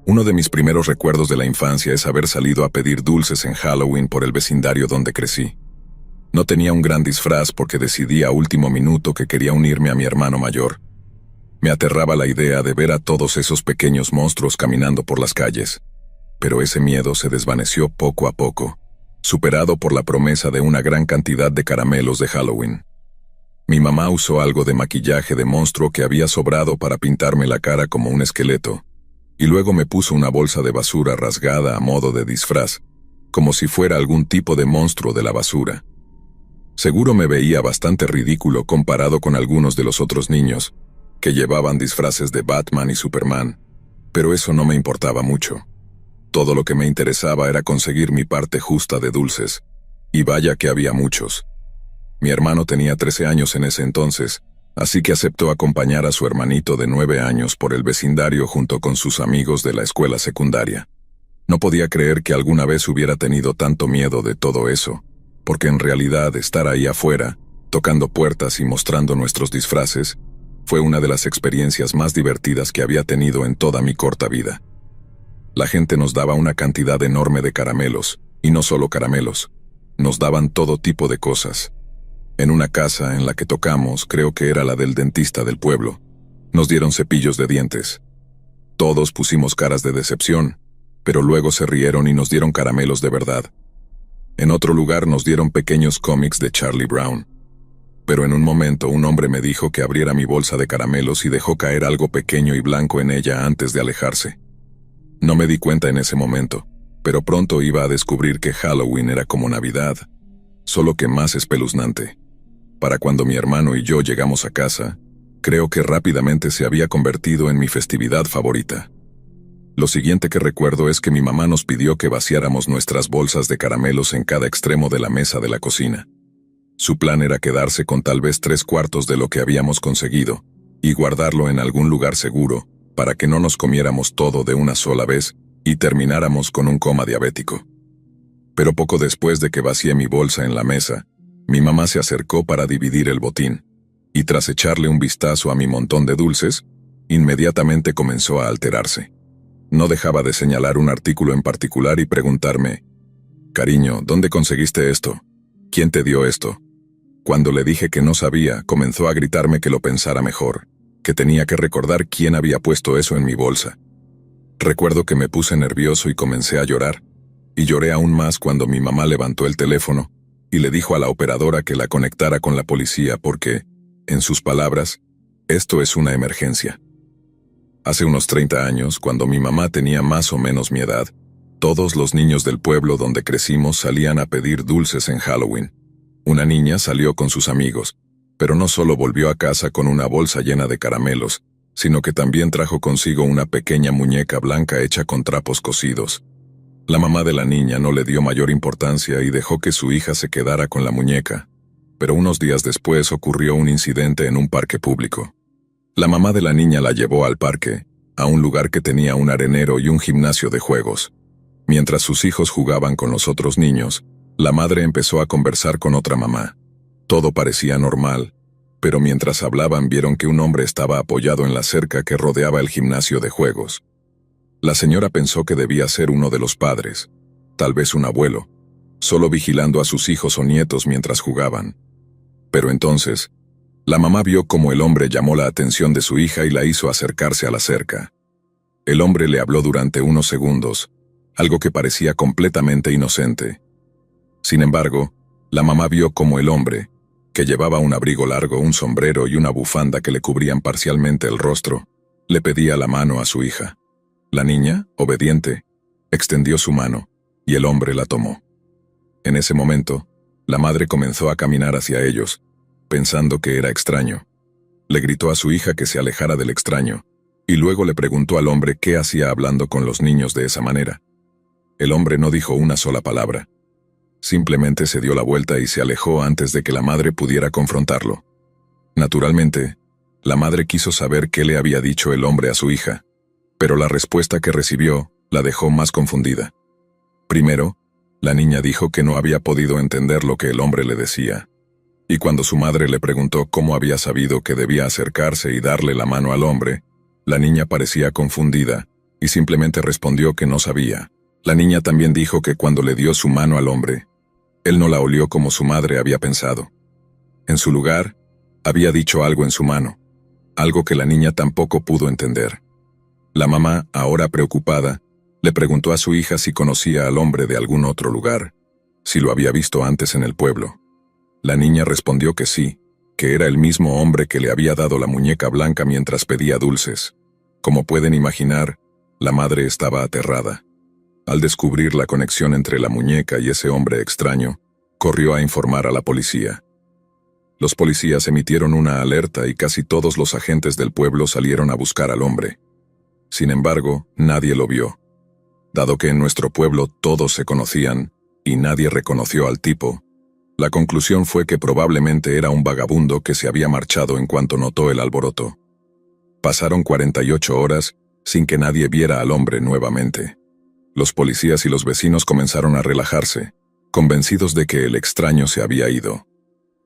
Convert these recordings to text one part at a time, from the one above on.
Uno de mis primeros recuerdos de la infancia es haber salido a pedir dulces en Halloween por el vecindario donde crecí. No tenía un gran disfraz porque decidí a último minuto que quería unirme a mi hermano mayor. Me aterraba la idea de ver a todos esos pequeños monstruos caminando por las calles. Pero ese miedo se desvaneció poco a poco, superado por la promesa de una gran cantidad de caramelos de Halloween. Mi mamá usó algo de maquillaje de monstruo que había sobrado para pintarme la cara como un esqueleto, y luego me puso una bolsa de basura rasgada a modo de disfraz, como si fuera algún tipo de monstruo de la basura. Seguro me veía bastante ridículo comparado con algunos de los otros niños, que llevaban disfraces de Batman y Superman, pero eso no me importaba mucho. Todo lo que me interesaba era conseguir mi parte justa de dulces, y vaya que había muchos. Mi hermano tenía 13 años en ese entonces, así que aceptó acompañar a su hermanito de 9 años por el vecindario junto con sus amigos de la escuela secundaria. No podía creer que alguna vez hubiera tenido tanto miedo de todo eso, porque en realidad estar ahí afuera, tocando puertas y mostrando nuestros disfraces, fue una de las experiencias más divertidas que había tenido en toda mi corta vida. La gente nos daba una cantidad enorme de caramelos, y no solo caramelos, nos daban todo tipo de cosas. En una casa en la que tocamos, creo que era la del dentista del pueblo, nos dieron cepillos de dientes. Todos pusimos caras de decepción, pero luego se rieron y nos dieron caramelos de verdad. En otro lugar nos dieron pequeños cómics de Charlie Brown. Pero en un momento un hombre me dijo que abriera mi bolsa de caramelos y dejó caer algo pequeño y blanco en ella antes de alejarse. No me di cuenta en ese momento, pero pronto iba a descubrir que Halloween era como Navidad, solo que más espeluznante. Para cuando mi hermano y yo llegamos a casa, creo que rápidamente se había convertido en mi festividad favorita. Lo siguiente que recuerdo es que mi mamá nos pidió que vaciáramos nuestras bolsas de caramelos en cada extremo de la mesa de la cocina. Su plan era quedarse con tal vez 3/4 de lo que habíamos conseguido, y guardarlo en algún lugar seguro, para que no nos comiéramos todo de una sola vez y termináramos con un coma diabético. Pero poco después de que vacié mi bolsa en la mesa, mi mamá se acercó para dividir el botín, y tras echarle un vistazo a mi montón de dulces, inmediatamente comenzó a alterarse. No dejaba de señalar un artículo en particular y preguntarme: «Cariño, ¿dónde conseguiste esto? ¿Quién te dio esto?». Cuando le dije que no sabía, comenzó a gritarme que lo pensara mejor, que tenía que recordar quién había puesto eso en mi bolsa. Recuerdo que me puse nervioso y comencé a llorar, y lloré aún más cuando mi mamá levantó el teléfono y le dijo a la operadora que la conectara con la policía porque, en sus palabras, esto es una emergencia. Hace unos 30 años, cuando mi mamá tenía más o menos mi edad, todos los niños del pueblo donde crecimos salían a pedir dulces en Halloween. Una niña salió con sus amigos, pero no solo volvió a casa con una bolsa llena de caramelos, sino que también trajo consigo una pequeña muñeca blanca hecha con trapos cocidos. La mamá de la niña no le dio mayor importancia y dejó que su hija se quedara con la muñeca, pero unos días después ocurrió un incidente en un parque público. La mamá de la niña la llevó al parque, a un lugar que tenía un arenero y un gimnasio de juegos. Mientras sus hijos jugaban con los otros niños, la madre empezó a conversar con otra mamá. Todo parecía normal, pero mientras hablaban vieron que un hombre estaba apoyado en la cerca que rodeaba el gimnasio de juegos. La señora pensó que debía ser uno de los padres, tal vez un abuelo, solo vigilando a sus hijos o nietos mientras jugaban. Pero entonces, la mamá vio cómo el hombre llamó la atención de su hija y la hizo acercarse a la cerca. El hombre le habló durante unos segundos, algo que parecía completamente inocente. Sin embargo, la mamá vio cómo el hombre, que llevaba un abrigo largo, un sombrero y una bufanda que le cubrían parcialmente el rostro, le pedía la mano a su hija. La niña, obediente, extendió su mano, y el hombre la tomó. En ese momento, la madre comenzó a caminar hacia ellos, pensando que era extraño. Le gritó a su hija que se alejara del extraño, y luego le preguntó al hombre qué hacía hablando con los niños de esa manera. El hombre no dijo una sola palabra. Simplemente se dio la vuelta y se alejó antes de que la madre pudiera confrontarlo. Naturalmente, la madre quiso saber qué le había dicho el hombre a su hija, pero la respuesta que recibió la dejó más confundida. Primero, la niña dijo que no había podido entender lo que el hombre le decía, y cuando su madre le preguntó cómo había sabido que debía acercarse y darle la mano al hombre, la niña parecía confundida y simplemente respondió que no sabía. La niña también dijo que cuando le dio su mano al hombre, él no la olió como su madre había pensado. En su lugar, había dicho algo en su mano, algo que la niña tampoco pudo entender. La mamá, ahora preocupada, le preguntó a su hija si conocía al hombre de algún otro lugar, si lo había visto antes en el pueblo. La niña respondió que sí, que era el mismo hombre que le había dado la muñeca blanca mientras pedía dulces. Como pueden imaginar, la madre estaba aterrada. Al descubrir la conexión entre la muñeca y ese hombre extraño, corrió a informar a la policía. Los policías emitieron una alerta y casi todos los agentes del pueblo salieron a buscar al hombre. Sin embargo, nadie lo vio. Dado que en nuestro pueblo todos se conocían y nadie reconoció al tipo, la conclusión fue que probablemente era un vagabundo que se había marchado en cuanto notó el alboroto. Pasaron 48 horas sin que nadie viera al hombre nuevamente. Los policías y los vecinos comenzaron a relajarse, convencidos de que el extraño se había ido.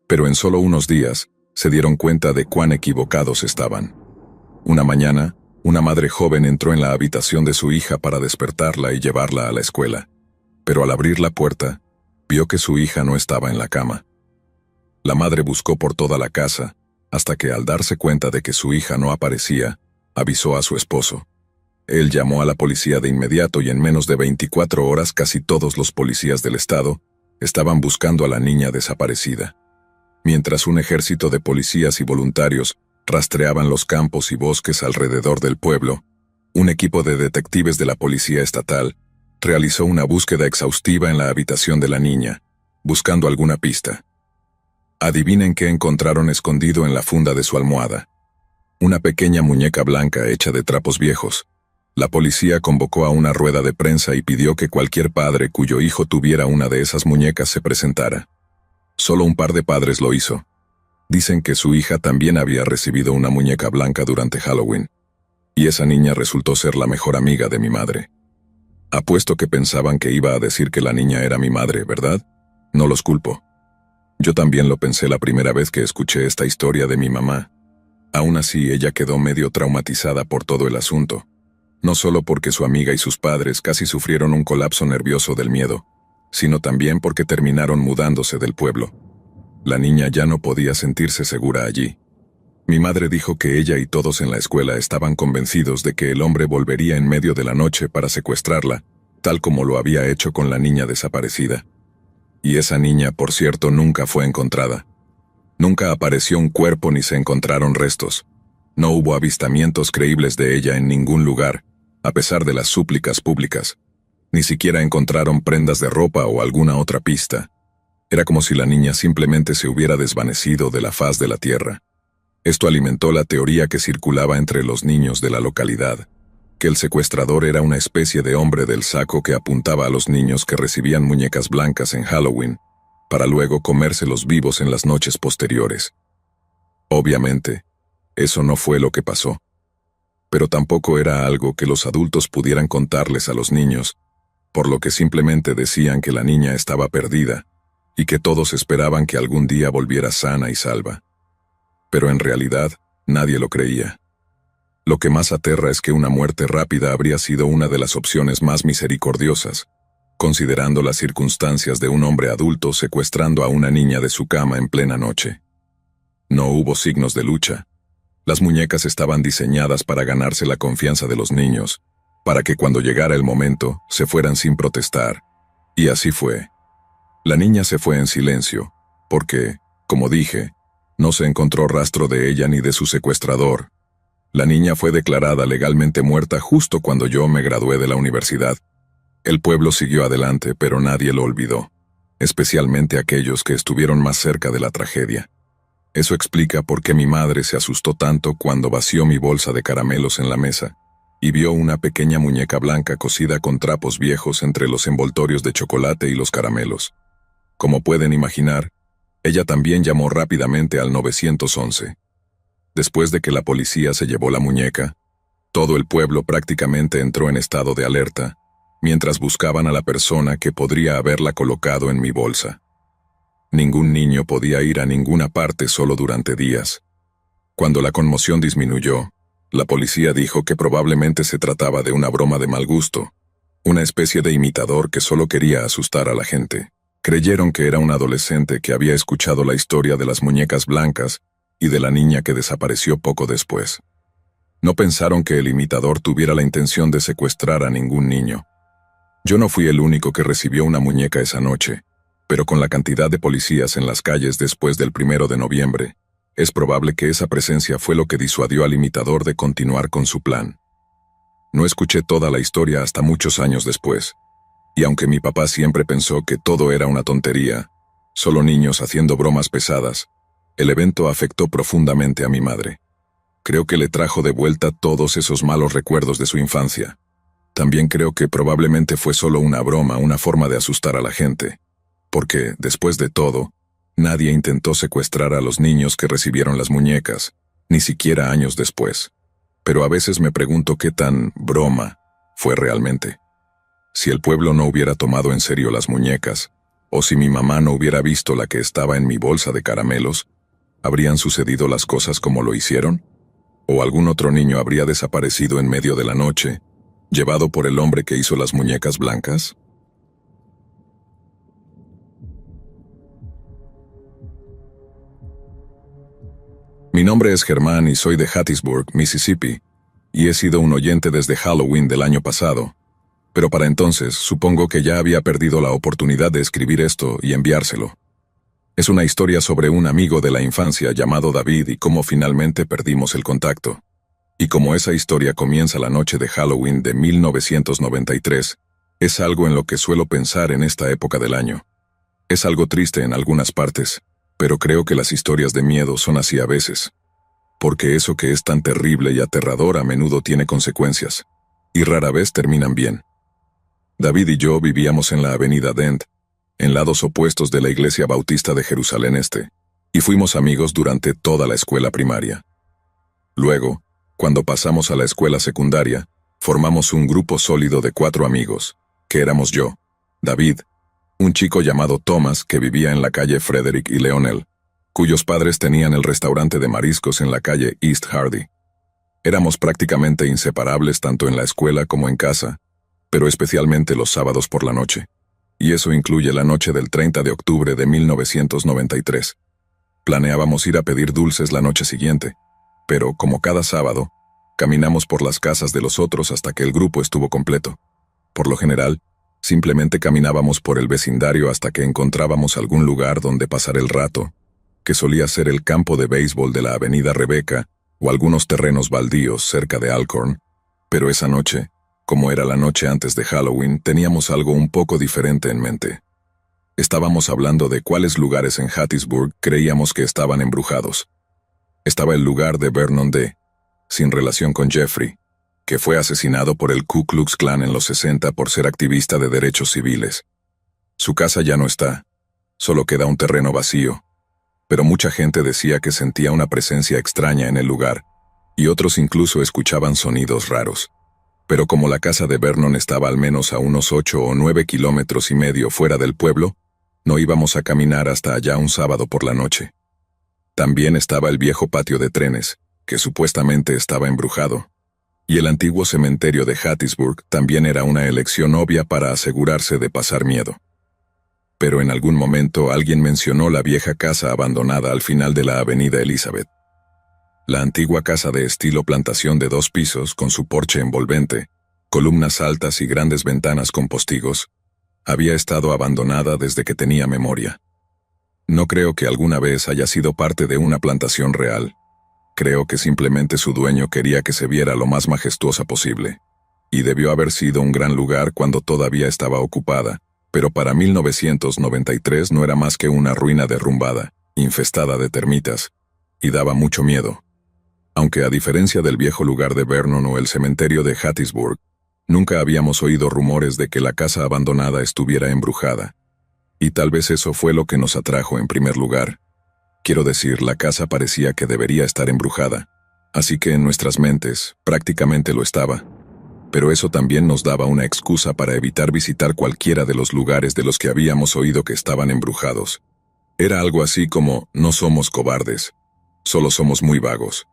Pero en solo unos días, se dieron cuenta de cuán equivocados estaban. Una mañana, una madre joven entró en la habitación de su hija para despertarla y llevarla a la escuela. Pero al abrir la puerta, vio que su hija no estaba en la cama. La madre buscó por toda la casa, hasta que al darse cuenta de que su hija no aparecía, avisó a su esposo. Él llamó a la policía de inmediato y en menos de 24 horas casi todos los policías del estado estaban buscando a la niña desaparecida. Mientras un ejército de policías y voluntarios rastreaban los campos y bosques alrededor del pueblo, un equipo de detectives de la policía estatal realizó una búsqueda exhaustiva en la habitación de la niña, buscando alguna pista. Adivinen qué encontraron escondido en la funda de su almohada. Una pequeña muñeca blanca hecha de trapos viejos. La policía convocó a una rueda de prensa y pidió que cualquier padre cuyo hijo tuviera una de esas muñecas se presentara. Solo un par de padres lo hizo. Dicen que su hija también había recibido una muñeca blanca durante Halloween. Y esa niña resultó ser la mejor amiga de mi madre. Apuesto que pensaban que iba a decir que la niña era mi madre, ¿verdad? No los culpo. Yo también lo pensé la primera vez que escuché esta historia de mi mamá. Aún así, ella quedó medio traumatizada por todo el asunto. No solo porque su amiga y sus padres casi sufrieron un colapso nervioso del miedo, sino también porque terminaron mudándose del pueblo. La niña ya no podía sentirse segura allí. Mi madre dijo que ella y todos en la escuela estaban convencidos de que el hombre volvería en medio de la noche para secuestrarla, tal como lo había hecho con la niña desaparecida. Y esa niña, por cierto, nunca fue encontrada. Nunca apareció un cuerpo ni se encontraron restos. No hubo avistamientos creíbles de ella en ningún lugar, a pesar de las súplicas públicas. Ni siquiera encontraron prendas de ropa o alguna otra pista. Era como si la niña simplemente se hubiera desvanecido de la faz de la tierra. Esto alimentó la teoría que circulaba entre los niños de la localidad, que el secuestrador era una especie de hombre del saco que apuntaba a los niños que recibían muñecas blancas en Halloween, para luego comérselos vivos en las noches posteriores. Obviamente, eso no fue lo que pasó. Pero tampoco era algo que los adultos pudieran contarles a los niños, por lo que simplemente decían que la niña estaba perdida, y que todos esperaban que algún día volviera sana y salva. Pero en realidad, nadie lo creía. Lo que más aterra es que una muerte rápida habría sido una de las opciones más misericordiosas, considerando las circunstancias de un hombre adulto secuestrando a una niña de su cama en plena noche. No hubo signos de lucha. Las muñecas estaban diseñadas para ganarse la confianza de los niños, para que cuando llegara el momento, se fueran sin protestar. Y así fue. La niña se fue en silencio, porque, como dije, no se encontró rastro de ella ni de su secuestrador. La niña fue declarada legalmente muerta justo cuando yo me gradué de la universidad. El pueblo siguió adelante, pero nadie lo olvidó, especialmente aquellos que estuvieron más cerca de la tragedia. Eso explica por qué mi madre se asustó tanto cuando vació mi bolsa de caramelos en la mesa y vio una pequeña muñeca blanca cosida con trapos viejos entre los envoltorios de chocolate y los caramelos. Como pueden imaginar, ella también llamó rápidamente al 911. Después de que la policía se llevó la muñeca, todo el pueblo prácticamente entró en estado de alerta, mientras buscaban a la persona que podría haberla colocado en mi bolsa. Ningún niño podía ir a ninguna parte solo durante días. Cuando la conmoción disminuyó, La policía dijo que probablemente se trataba de una broma de mal gusto, una especie de imitador que solo quería asustar a la gente. Creyeron que era un adolescente que había escuchado la historia de las muñecas blancas y de la niña que desapareció poco después. No pensaron que el imitador tuviera la intención de secuestrar a ningún niño. Yo no fui el único que recibió una muñeca esa noche, pero con la cantidad de policías en las calles después del 1 de noviembre, es probable que esa presencia fue lo que disuadió al imitador de continuar con su plan. No escuché toda la historia hasta muchos años después, y aunque mi papá siempre pensó que todo era una tontería, solo niños haciendo bromas pesadas, el evento afectó profundamente a mi madre. Creo que le trajo de vuelta todos esos malos recuerdos de su infancia. También creo que probablemente fue solo una broma, una forma de asustar a la gente, porque, después de todo, nadie intentó secuestrar a los niños que recibieron las muñecas, ni siquiera años después. Pero a veces me pregunto qué tan broma fue realmente. Si el pueblo no hubiera tomado en serio las muñecas, o si mi mamá no hubiera visto la que estaba en mi bolsa de caramelos, ¿habrían sucedido las cosas como lo hicieron? ¿O algún otro niño habría desaparecido en medio de la noche, llevado por el hombre que hizo las muñecas blancas? Mi nombre es Germán y soy de Hattiesburg, Mississippi, y he sido un oyente desde Halloween del año pasado. Pero para entonces supongo que ya había perdido la oportunidad de escribir esto y enviárselo. Es una historia sobre un amigo de la infancia llamado David y cómo finalmente perdimos el contacto. Y como esa historia comienza la noche de Halloween de 1993, es algo en lo que suelo pensar en esta época del año. Es algo triste en algunas partes, pero creo que las historias de miedo son así a veces. Porque eso que es tan terrible y aterrador a menudo tiene consecuencias, y rara vez terminan bien. David y yo vivíamos en la avenida Dent, en lados opuestos de la Iglesia Bautista de Jerusalén Este, y fuimos amigos durante toda la escuela primaria. Luego, cuando pasamos a la escuela secundaria, formamos un grupo sólido de 4 amigos, que éramos yo, David, un chico llamado Thomas que vivía en la calle Frederick y Leonel, cuyos padres tenían el restaurante de mariscos en la calle East Hardy. Éramos prácticamente inseparables tanto en la escuela como en casa, pero especialmente los sábados por la noche, y eso incluye la noche del 30 de octubre de 1993. Planeábamos ir a pedir dulces la noche siguiente, pero, como cada sábado, caminamos por las casas de los otros hasta que el grupo estuvo completo. Por lo general, simplemente caminábamos por el vecindario hasta que encontrábamos algún lugar donde pasar el rato, que solía ser el campo de béisbol de la avenida Rebecca o algunos terrenos baldíos cerca de Alcorn, pero esa noche, como era la noche antes de Halloween, teníamos algo un poco diferente en mente. Estábamos hablando de cuáles lugares en Hattiesburg creíamos que estaban embrujados. Estaba el lugar de Vernon D., sin relación con Jeffrey, que fue asesinado por el Ku Klux Klan en los 60 por ser activista de derechos civiles. Su casa ya no está, solo queda un terreno vacío, pero mucha gente decía que sentía una presencia extraña en el lugar, y otros incluso escuchaban sonidos raros. Pero como la casa de Vernon estaba al menos a unos 8 o 9 kilómetros y medio fuera del pueblo, no íbamos a caminar hasta allá un sábado por la noche. También estaba el viejo patio de trenes, que supuestamente estaba embrujado. Y el antiguo cementerio de Hattiesburg también era una elección obvia para asegurarse de pasar miedo. Pero en algún momento alguien mencionó la vieja casa abandonada al final de la avenida Elizabeth. La antigua casa de estilo plantación de 2 pisos con su porche envolvente, columnas altas y grandes ventanas con postigos, había estado abandonada desde que tenía memoria. No creo que alguna vez haya sido parte de una plantación real. Creo que simplemente su dueño quería que se viera lo más majestuosa posible. Y debió haber sido un gran lugar cuando todavía estaba ocupada, pero para 1993 no era más que una ruina derrumbada, infestada de termitas, y daba mucho miedo. Aunque a diferencia del viejo lugar de Vernon o el cementerio de Hattiesburg, nunca habíamos oído rumores de que la casa abandonada estuviera embrujada. Y tal vez eso fue lo que nos atrajo en primer lugar. Quiero decir, la casa parecía que debería estar embrujada, así que en nuestras mentes prácticamente lo estaba. Pero eso también nos daba una excusa para evitar visitar cualquiera de los lugares de los que habíamos oído que estaban embrujados. Era algo así como, no somos cobardes, solo somos muy vagos.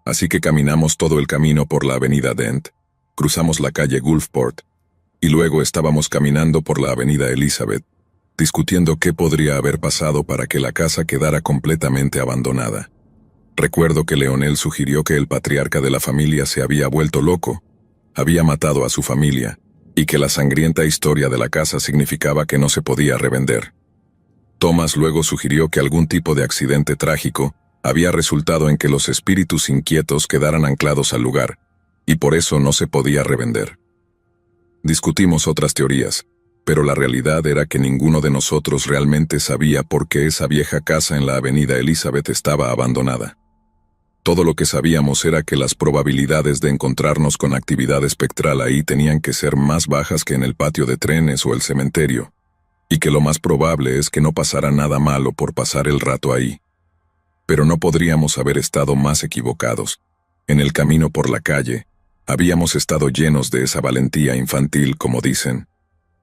Así que caminamos todo el camino por la avenida Dent, cruzamos la calle Gulfport, y luego estábamos caminando por la avenida Elizabeth, discutiendo qué podría haber pasado para que la casa quedara completamente abandonada. Recuerdo que Leonel sugirió que el patriarca de la familia se había vuelto loco, había matado a su familia, y que la sangrienta historia de la casa significaba que no se podía revender. Thomas luego sugirió que algún tipo de accidente trágico había resultado en que los espíritus inquietos quedaran anclados al lugar, y por eso no se podía revender. Discutimos otras teorías, pero la realidad era que ninguno de nosotros realmente sabía por qué esa vieja casa en la avenida Elizabeth estaba abandonada. Todo lo que sabíamos era que las probabilidades de encontrarnos con actividad espectral ahí tenían que ser más bajas que en el patio de trenes o el cementerio, y que lo más probable es que no pasara nada malo por pasar el rato ahí. Pero no podríamos haber estado más equivocados. En el camino por la calle, habíamos estado llenos de esa valentía infantil, como dicen.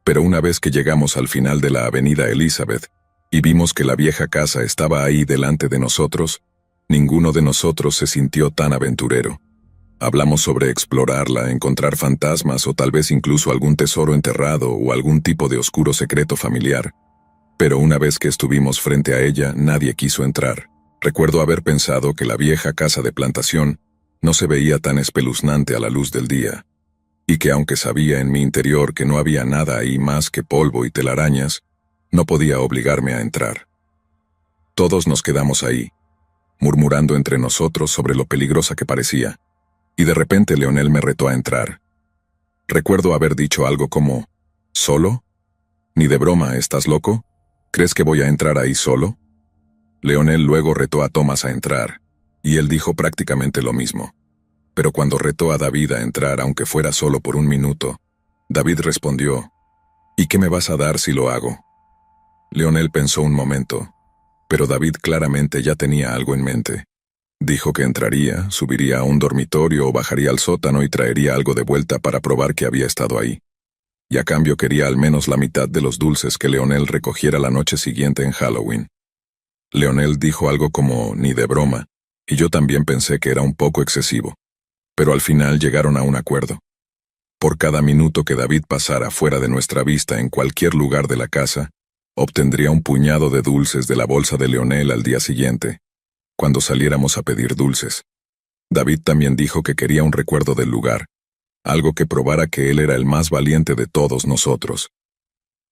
Pero una vez que llegamos al final de la avenida Elizabeth, y vimos que la vieja casa estaba ahí delante de nosotros, ninguno de nosotros se sintió tan aventurero. Hablamos sobre explorarla, encontrar fantasmas o tal vez incluso algún tesoro enterrado o algún tipo de oscuro secreto familiar. Pero una vez que estuvimos frente a ella, nadie quiso entrar. Recuerdo haber pensado que la vieja casa de plantación no se veía tan espeluznante a la luz del día, y que aunque sabía en mi interior que no había nada ahí más que polvo y telarañas, no podía obligarme a entrar. Todos nos quedamos ahí, murmurando entre nosotros sobre lo peligrosa que parecía, y de repente Leonel me retó a entrar. Recuerdo haber dicho algo como, ¿solo? ¿Ni de broma, estás loco? ¿Crees que voy a entrar ahí solo? Leonel luego retó a Thomas a entrar, y él dijo prácticamente lo mismo. Pero cuando retó a David a entrar, aunque fuera solo por un minuto, David respondió, ¿y qué me vas a dar si lo hago? Leonel pensó un momento, pero David claramente ya tenía algo en mente. Dijo que entraría, subiría a un dormitorio o bajaría al sótano y traería algo de vuelta para probar que había estado ahí. Y a cambio quería al menos la mitad de los dulces que Leonel recogiera la noche siguiente en Halloween. Leonel dijo algo como, ni de broma, y yo también pensé que era un poco excesivo. Pero al final llegaron a un acuerdo. Por cada minuto que David pasara fuera de nuestra vista en cualquier lugar de la casa, obtendría un puñado de dulces de la bolsa de Leonel al día siguiente, cuando saliéramos a pedir dulces. David también dijo que quería un recuerdo del lugar, algo que probara que él era el más valiente de todos nosotros.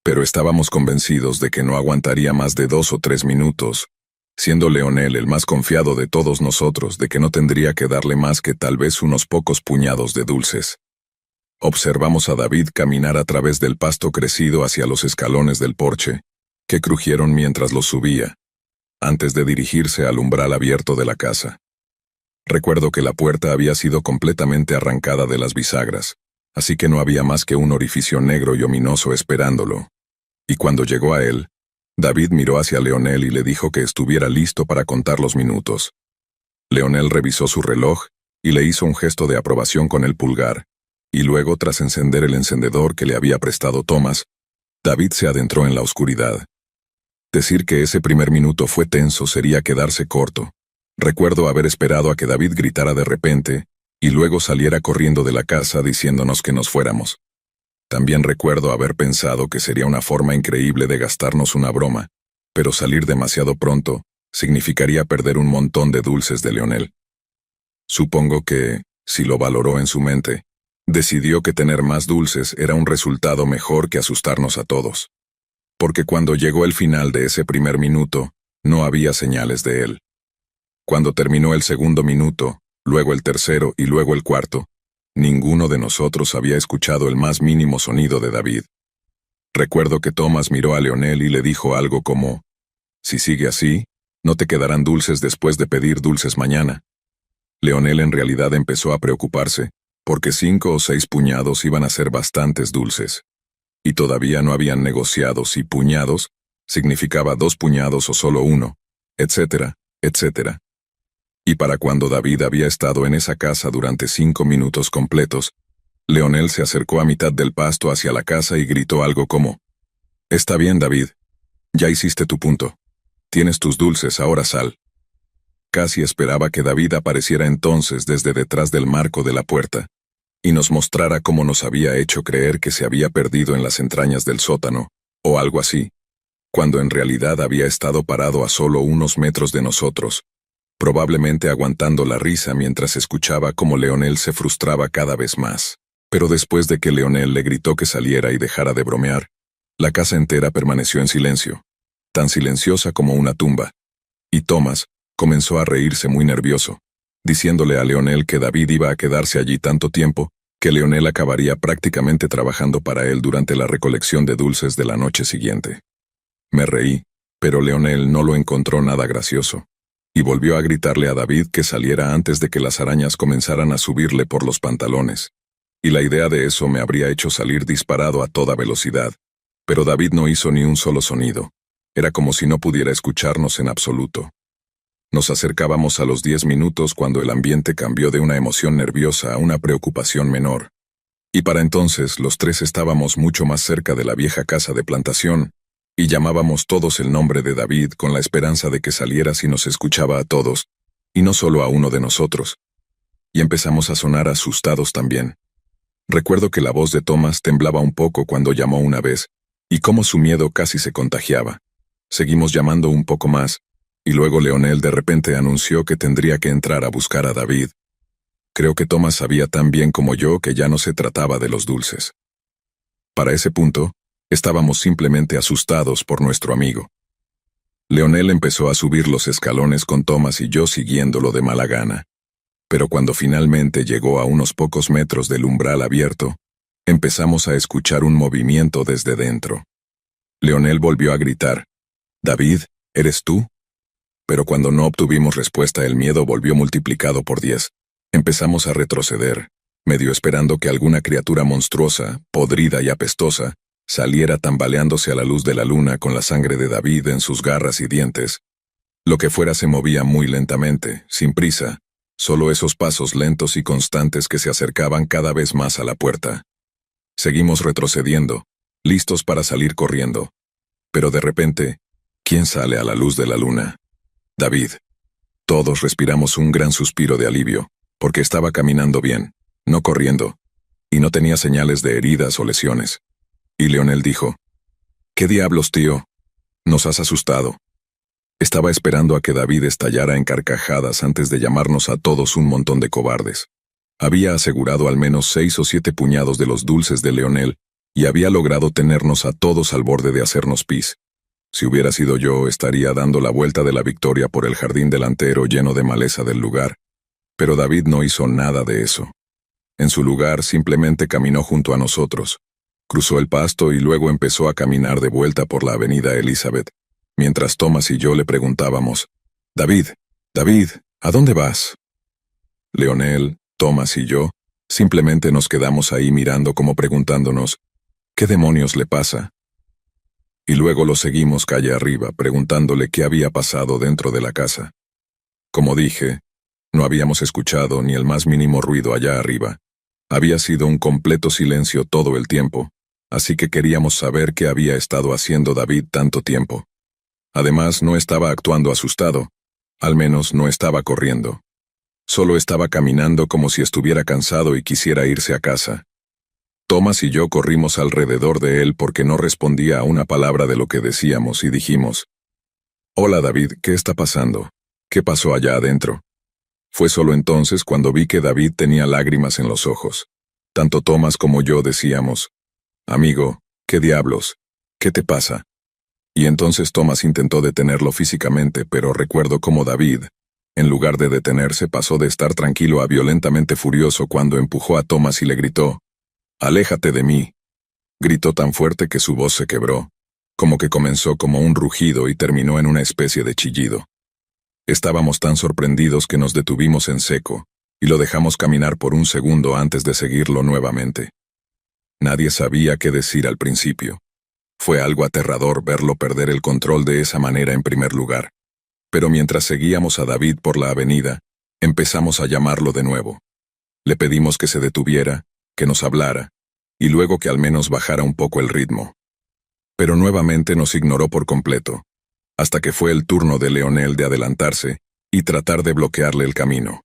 Pero estábamos convencidos de que no aguantaría más de 2 o 3 minutos, siendo Leonel el más confiado de todos nosotros de que no tendría que darle más que tal vez unos pocos puñados de dulces. Observamos a David caminar a través del pasto crecido hacia los escalones del porche, que crujieron mientras los subía, antes de dirigirse al umbral abierto de la casa. Recuerdo que la puerta había sido completamente arrancada de las bisagras, así que no había más que un orificio negro y ominoso esperándolo. Y cuando llegó a él, David miró hacia Leonel y le dijo que estuviera listo para contar los minutos. Leonel revisó su reloj y le hizo un gesto de aprobación con el pulgar, y luego, tras encender el encendedor que le había prestado Thomas, David se adentró en la oscuridad. Decir que ese primer minuto fue tenso sería quedarse corto. Recuerdo haber esperado a que David gritara de repente, y luego saliera corriendo de la casa diciéndonos que nos fuéramos. También recuerdo haber pensado que sería una forma increíble de gastarnos una broma, pero salir demasiado pronto significaría perder un montón de dulces de Leonel. Supongo que, si lo valoró en su mente, decidió que tener más dulces era un resultado mejor que asustarnos a todos. Porque cuando llegó el final de ese primer minuto, no había señales de él. Cuando terminó el segundo minuto, luego el tercero y luego el cuarto, ninguno de nosotros había escuchado el más mínimo sonido de David. Recuerdo que Thomas miró a Leonel y le dijo algo como, «Si sigue así, no te quedarán dulces después de pedir dulces mañana». Leonel en realidad empezó a preocuparse, porque 5 o 6 puñados iban a ser bastantes dulces. Y todavía no habían negociado si puñados significaba 2 puñados o solo 1, etcétera, etcétera. Y para cuando David había estado en esa casa durante 5 minutos completos, Leonel se acercó a mitad del pasto hacia la casa y gritó algo como, «Está bien, David. Ya hiciste tu punto. Tienes tus dulces, ahora sal». Casi esperaba que David apareciera entonces desde detrás del marco de la puerta y nos mostrara cómo nos había hecho creer que se había perdido en las entrañas del sótano, o algo así, cuando en realidad había estado parado a solo unos metros de nosotros, probablemente aguantando la risa mientras escuchaba cómo Leonel se frustraba cada vez más. Pero después de que Leonel le gritó que saliera y dejara de bromear, la casa entera permaneció en silencio, tan silenciosa como una tumba, y Thomas comenzó a reírse muy nervioso, diciéndole a Leonel que David iba a quedarse allí tanto tiempo que Leonel acabaría prácticamente trabajando para él durante la recolección de dulces de la noche siguiente. Me reí, pero Leonel no lo encontró nada gracioso, y volvió a gritarle a David que saliera antes de que las arañas comenzaran a subirle por los pantalones. Y la idea de eso me habría hecho salir disparado a toda velocidad, pero David no hizo ni un solo sonido. Era como si no pudiera escucharnos en absoluto. Nos acercábamos a los 10 minutos cuando el ambiente cambió de una emoción nerviosa a una preocupación menor. Y para entonces los tres estábamos mucho más cerca de la vieja casa de plantación, y llamábamos todos el nombre de David con la esperanza de que saliera si nos escuchaba a todos, y no solo a uno de nosotros. Y empezamos a sonar asustados también. Recuerdo que la voz de Thomas temblaba un poco cuando llamó una vez, y cómo su miedo casi se contagiaba. Seguimos llamando un poco más, y luego Leonel de repente anunció que tendría que entrar a buscar a David. Creo que Thomas sabía tan bien como yo que ya no se trataba de los dulces. Para ese punto, estábamos simplemente asustados por nuestro amigo. Leonel empezó a subir los escalones con Thomas y yo siguiéndolo de mala gana. Pero cuando finalmente llegó a unos pocos metros del umbral abierto, empezamos a escuchar un movimiento desde dentro. Leonel volvió a gritar, «David, ¿eres tú?». Pero cuando no obtuvimos respuesta, el miedo volvió multiplicado por 10. Empezamos a retroceder, medio esperando que alguna criatura monstruosa, podrida y apestosa, saliera tambaleándose a la luz de la luna con la sangre de David en sus garras y dientes. Lo que fuera se movía muy lentamente, sin prisa, solo esos pasos lentos y constantes que se acercaban cada vez más a la puerta. Seguimos retrocediendo, listos para salir corriendo. Pero de repente, ¿quién sale a la luz de la luna? David. Todos respiramos un gran suspiro de alivio, porque estaba caminando bien, no corriendo, y no tenía señales de heridas o lesiones. Y Leonel dijo, «¿Qué diablos, tío? Nos has asustado». Estaba esperando a que David estallara en carcajadas antes de llamarnos a todos un montón de cobardes. Había asegurado al menos 6 o 7 puñados de los dulces de Leonel, y había logrado tenernos a todos al borde de hacernos pis. Si hubiera sido yo, estaría dando la vuelta de la victoria por el jardín delantero lleno de maleza del lugar. Pero David no hizo nada de eso. En su lugar, simplemente caminó junto a nosotros. Cruzó el pasto y luego empezó a caminar de vuelta por la avenida Elizabeth, mientras Thomas y yo le preguntábamos, «David, David, ¿a dónde vas?». Leonel, Thomas y yo simplemente nos quedamos ahí mirando como preguntándonos, ¿qué demonios le pasa? Y luego lo seguimos calle arriba, preguntándole qué había pasado dentro de la casa. Como dije, no habíamos escuchado ni el más mínimo ruido allá arriba. Había sido un completo silencio todo el tiempo, así que queríamos saber qué había estado haciendo David tanto tiempo. Además, no estaba actuando asustado, al menos no estaba corriendo. Solo estaba caminando como si estuviera cansado y quisiera irse a casa. Thomas y yo corrimos alrededor de él porque no respondía a una palabra de lo que decíamos y dijimos, «Hola David, ¿qué está pasando? ¿Qué pasó allá adentro?». Fue solo entonces cuando vi que David tenía lágrimas en los ojos. Tanto Thomas como yo decíamos, «Amigo, ¿qué diablos? ¿Qué te pasa?». Y entonces Thomas intentó detenerlo físicamente, pero recuerdo cómo David, en lugar de detenerse, pasó de estar tranquilo a violentamente furioso cuando empujó a Thomas y le gritó, «Aléjate de mí». Gritó tan fuerte que su voz se quebró, como que comenzó como un rugido y terminó en una especie de chillido. Estábamos tan sorprendidos que nos detuvimos en seco, y lo dejamos caminar por un segundo antes de seguirlo nuevamente. Nadie sabía qué decir al principio. Fue algo aterrador verlo perder el control de esa manera en primer lugar. Pero mientras seguíamos a David por la avenida, empezamos a llamarlo de nuevo. Le pedimos que se detuviera, que nos hablara, y luego que al menos bajara un poco el ritmo. Pero nuevamente nos ignoró por completo, hasta que fue el turno de Leonel de adelantarse y tratar de bloquearle el camino.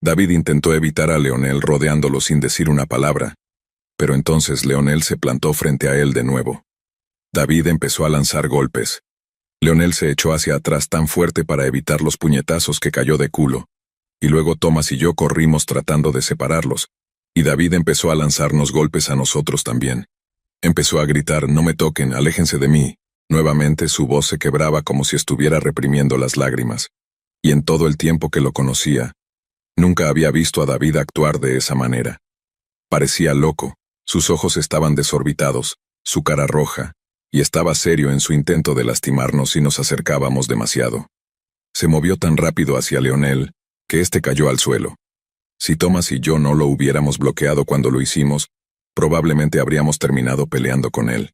David intentó evitar a Leonel rodeándolo sin decir una palabra, pero entonces Leonel se plantó frente a él de nuevo. David empezó a lanzar golpes. Leonel se echó hacia atrás tan fuerte para evitar los puñetazos que cayó de culo, y luego Thomas y yo corrimos tratando de separarlos, y David empezó a lanzarnos golpes a nosotros también. Empezó a gritar: «No me toquen, aléjense de mí». Nuevamente su voz se quebraba como si estuviera reprimiendo las lágrimas, y en todo el tiempo que lo conocía, nunca había visto a David actuar de esa manera. Parecía loco, sus ojos estaban desorbitados, su cara roja, y estaba serio en su intento de lastimarnos si nos acercábamos demasiado. Se movió tan rápido hacia Leonel, que éste cayó al suelo. Si Thomas y yo no lo hubiéramos bloqueado cuando lo hicimos, probablemente habríamos terminado peleando con él.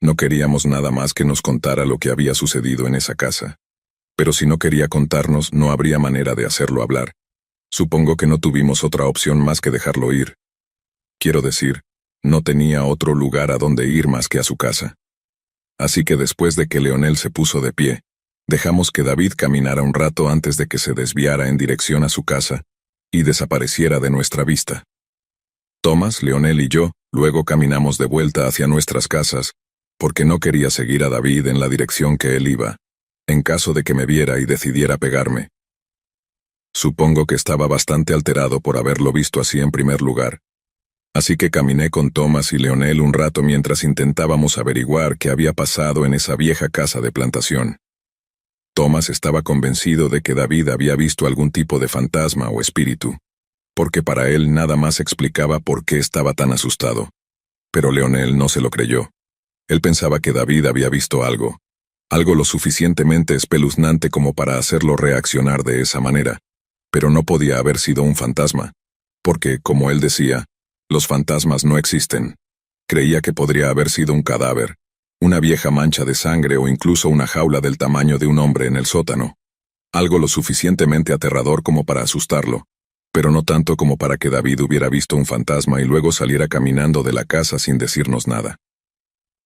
No queríamos nada más que nos contara lo que había sucedido en esa casa. Pero si no quería contarnos, no habría manera de hacerlo hablar. Supongo que no tuvimos otra opción más que dejarlo ir. Quiero decir, no tenía otro lugar a donde ir más que a su casa. Así que después de que Leonel se puso de pie, dejamos que David caminara un rato antes de que se desviara en dirección a su casa y desapareciera de nuestra vista. Thomas, Leonel y yo luego caminamos de vuelta hacia nuestras casas, porque no quería seguir a David en la dirección que él iba, en caso de que me viera y decidiera pegarme. Supongo que estaba bastante alterado por haberlo visto así en primer lugar. Así que caminé con Thomas y Leonel un rato mientras intentábamos averiguar qué había pasado en esa vieja casa de plantación. Thomas estaba convencido de que David había visto algún tipo de fantasma o espíritu, porque para él nada más explicaba por qué estaba tan asustado. Pero Leonel no se lo creyó. Él pensaba que David había visto algo lo suficientemente espeluznante como para hacerlo reaccionar de esa manera, pero no podía haber sido un fantasma, porque, como él decía, los fantasmas no existen. Creía que podría haber sido un cadáver, una vieja mancha de sangre o incluso una jaula del tamaño de un hombre en el sótano. Algo lo suficientemente aterrador como para asustarlo, pero no tanto como para que David hubiera visto un fantasma y luego saliera caminando de la casa sin decirnos nada.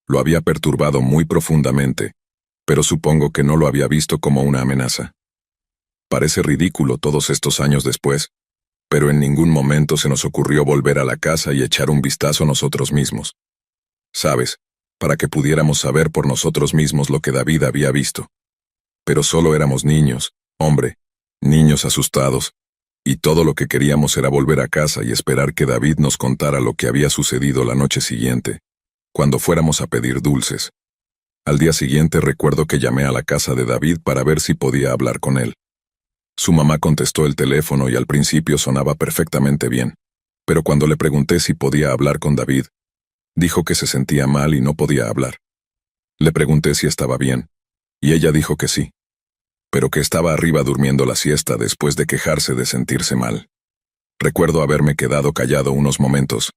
Lo había perturbado muy profundamente, pero supongo que no lo había visto como una amenaza. Parece ridículo todos estos años después, pero en ningún momento se nos ocurrió volver a la casa y echar un vistazo nosotros mismos. ¿Sabes? Para que pudiéramos saber por nosotros mismos lo que David había visto. Pero solo éramos niños, hombre, niños asustados, y todo lo que queríamos era volver a casa y esperar que David nos contara lo que había sucedido la noche siguiente, cuando fuéramos a pedir dulces. Al día siguiente recuerdo que llamé a la casa de David para ver si podía hablar con él. Su mamá contestó el teléfono y al principio sonaba perfectamente bien, pero cuando le pregunté si podía hablar con David, dijo que se sentía mal y no podía hablar. Le pregunté si estaba bien, y ella dijo que sí, pero que estaba arriba durmiendo la siesta después de quejarse de sentirse mal. Recuerdo haberme quedado callado unos momentos,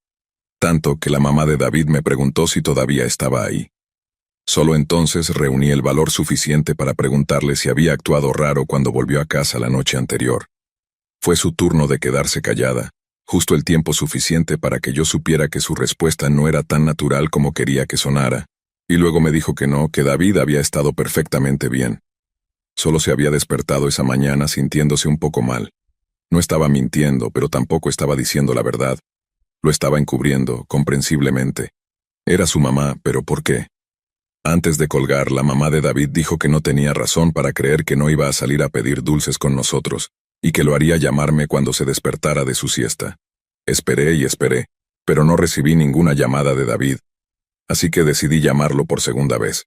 tanto que la mamá de David me preguntó si todavía estaba ahí. Solo entonces reuní el valor suficiente para preguntarle si había actuado raro cuando volvió a casa la noche anterior. Fue su turno de quedarse callada, justo el tiempo suficiente para que yo supiera que su respuesta no era tan natural como quería que sonara, y luego me dijo que no, que David había estado perfectamente bien. Solo se había despertado esa mañana sintiéndose un poco mal. No estaba mintiendo, pero tampoco estaba diciendo la verdad. Lo estaba encubriendo, comprensiblemente. Era su mamá, pero ¿por qué? Antes de colgar, la mamá de David dijo que no tenía razón para creer que no iba a salir a pedir dulces con nosotros, y que lo haría llamarme cuando se despertara de su siesta. Esperé y esperé, pero no recibí ninguna llamada de David, así que decidí llamarlo por segunda vez.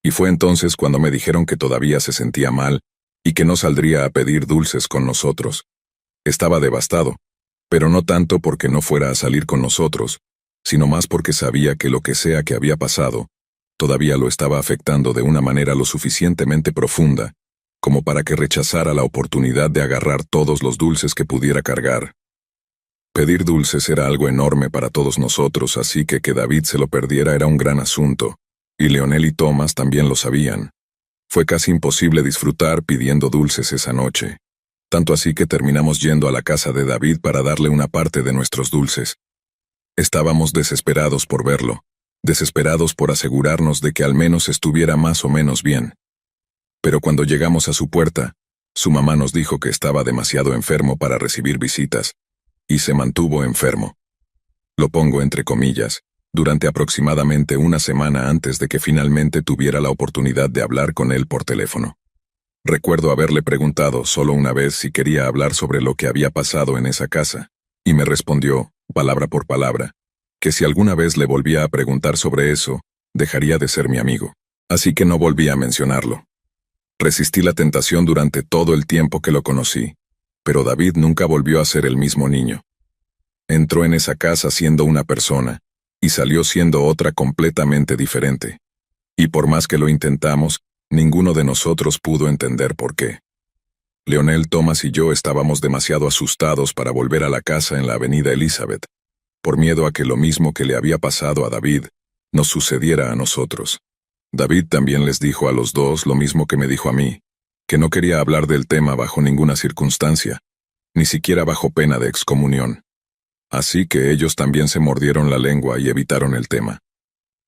Y fue entonces cuando me dijeron que todavía se sentía mal, y que no saldría a pedir dulces con nosotros. Estaba devastado, pero no tanto porque no fuera a salir con nosotros, sino más porque sabía que lo que sea que había pasado, todavía lo estaba afectando de una manera lo suficientemente profunda, como para que rechazara la oportunidad de agarrar todos los dulces que pudiera cargar. Pedir dulces era algo enorme para todos nosotros, así que David se lo perdiera era un gran asunto, y Leonel y Thomas también lo sabían. Fue casi imposible disfrutar pidiendo dulces esa noche, tanto así que terminamos yendo a la casa de David para darle una parte de nuestros dulces. Estábamos desesperados por verlo, desesperados por asegurarnos de que al menos estuviera más o menos bien. Pero cuando llegamos a su puerta, Su mamá nos dijo que estaba demasiado enfermo para recibir visitas, y se mantuvo enfermo. Lo pongo entre comillas, durante aproximadamente una semana antes de que finalmente tuviera la oportunidad de hablar con él por teléfono. Recuerdo haberle preguntado solo una vez si quería hablar sobre lo que había pasado en esa casa, y me respondió, palabra por palabra, que si alguna vez le volvía a preguntar sobre eso, dejaría de ser mi amigo. Así que no volví a mencionarlo. Resistí la tentación durante todo el tiempo que lo conocí, pero David nunca volvió a ser el mismo niño. Entró en esa casa siendo una persona, y salió siendo otra completamente diferente. Y por más que lo intentamos, ninguno de nosotros pudo entender por qué. Leonel, Thomas y yo estábamos demasiado asustados para volver a la casa en la avenida Elizabeth, por miedo a que lo mismo que le había pasado a David, nos sucediera a nosotros. David también les dijo a los dos lo mismo que me dijo a mí, que no quería hablar del tema bajo ninguna circunstancia, ni siquiera bajo pena de excomunión. Así que ellos también se mordieron la lengua y evitaron el tema.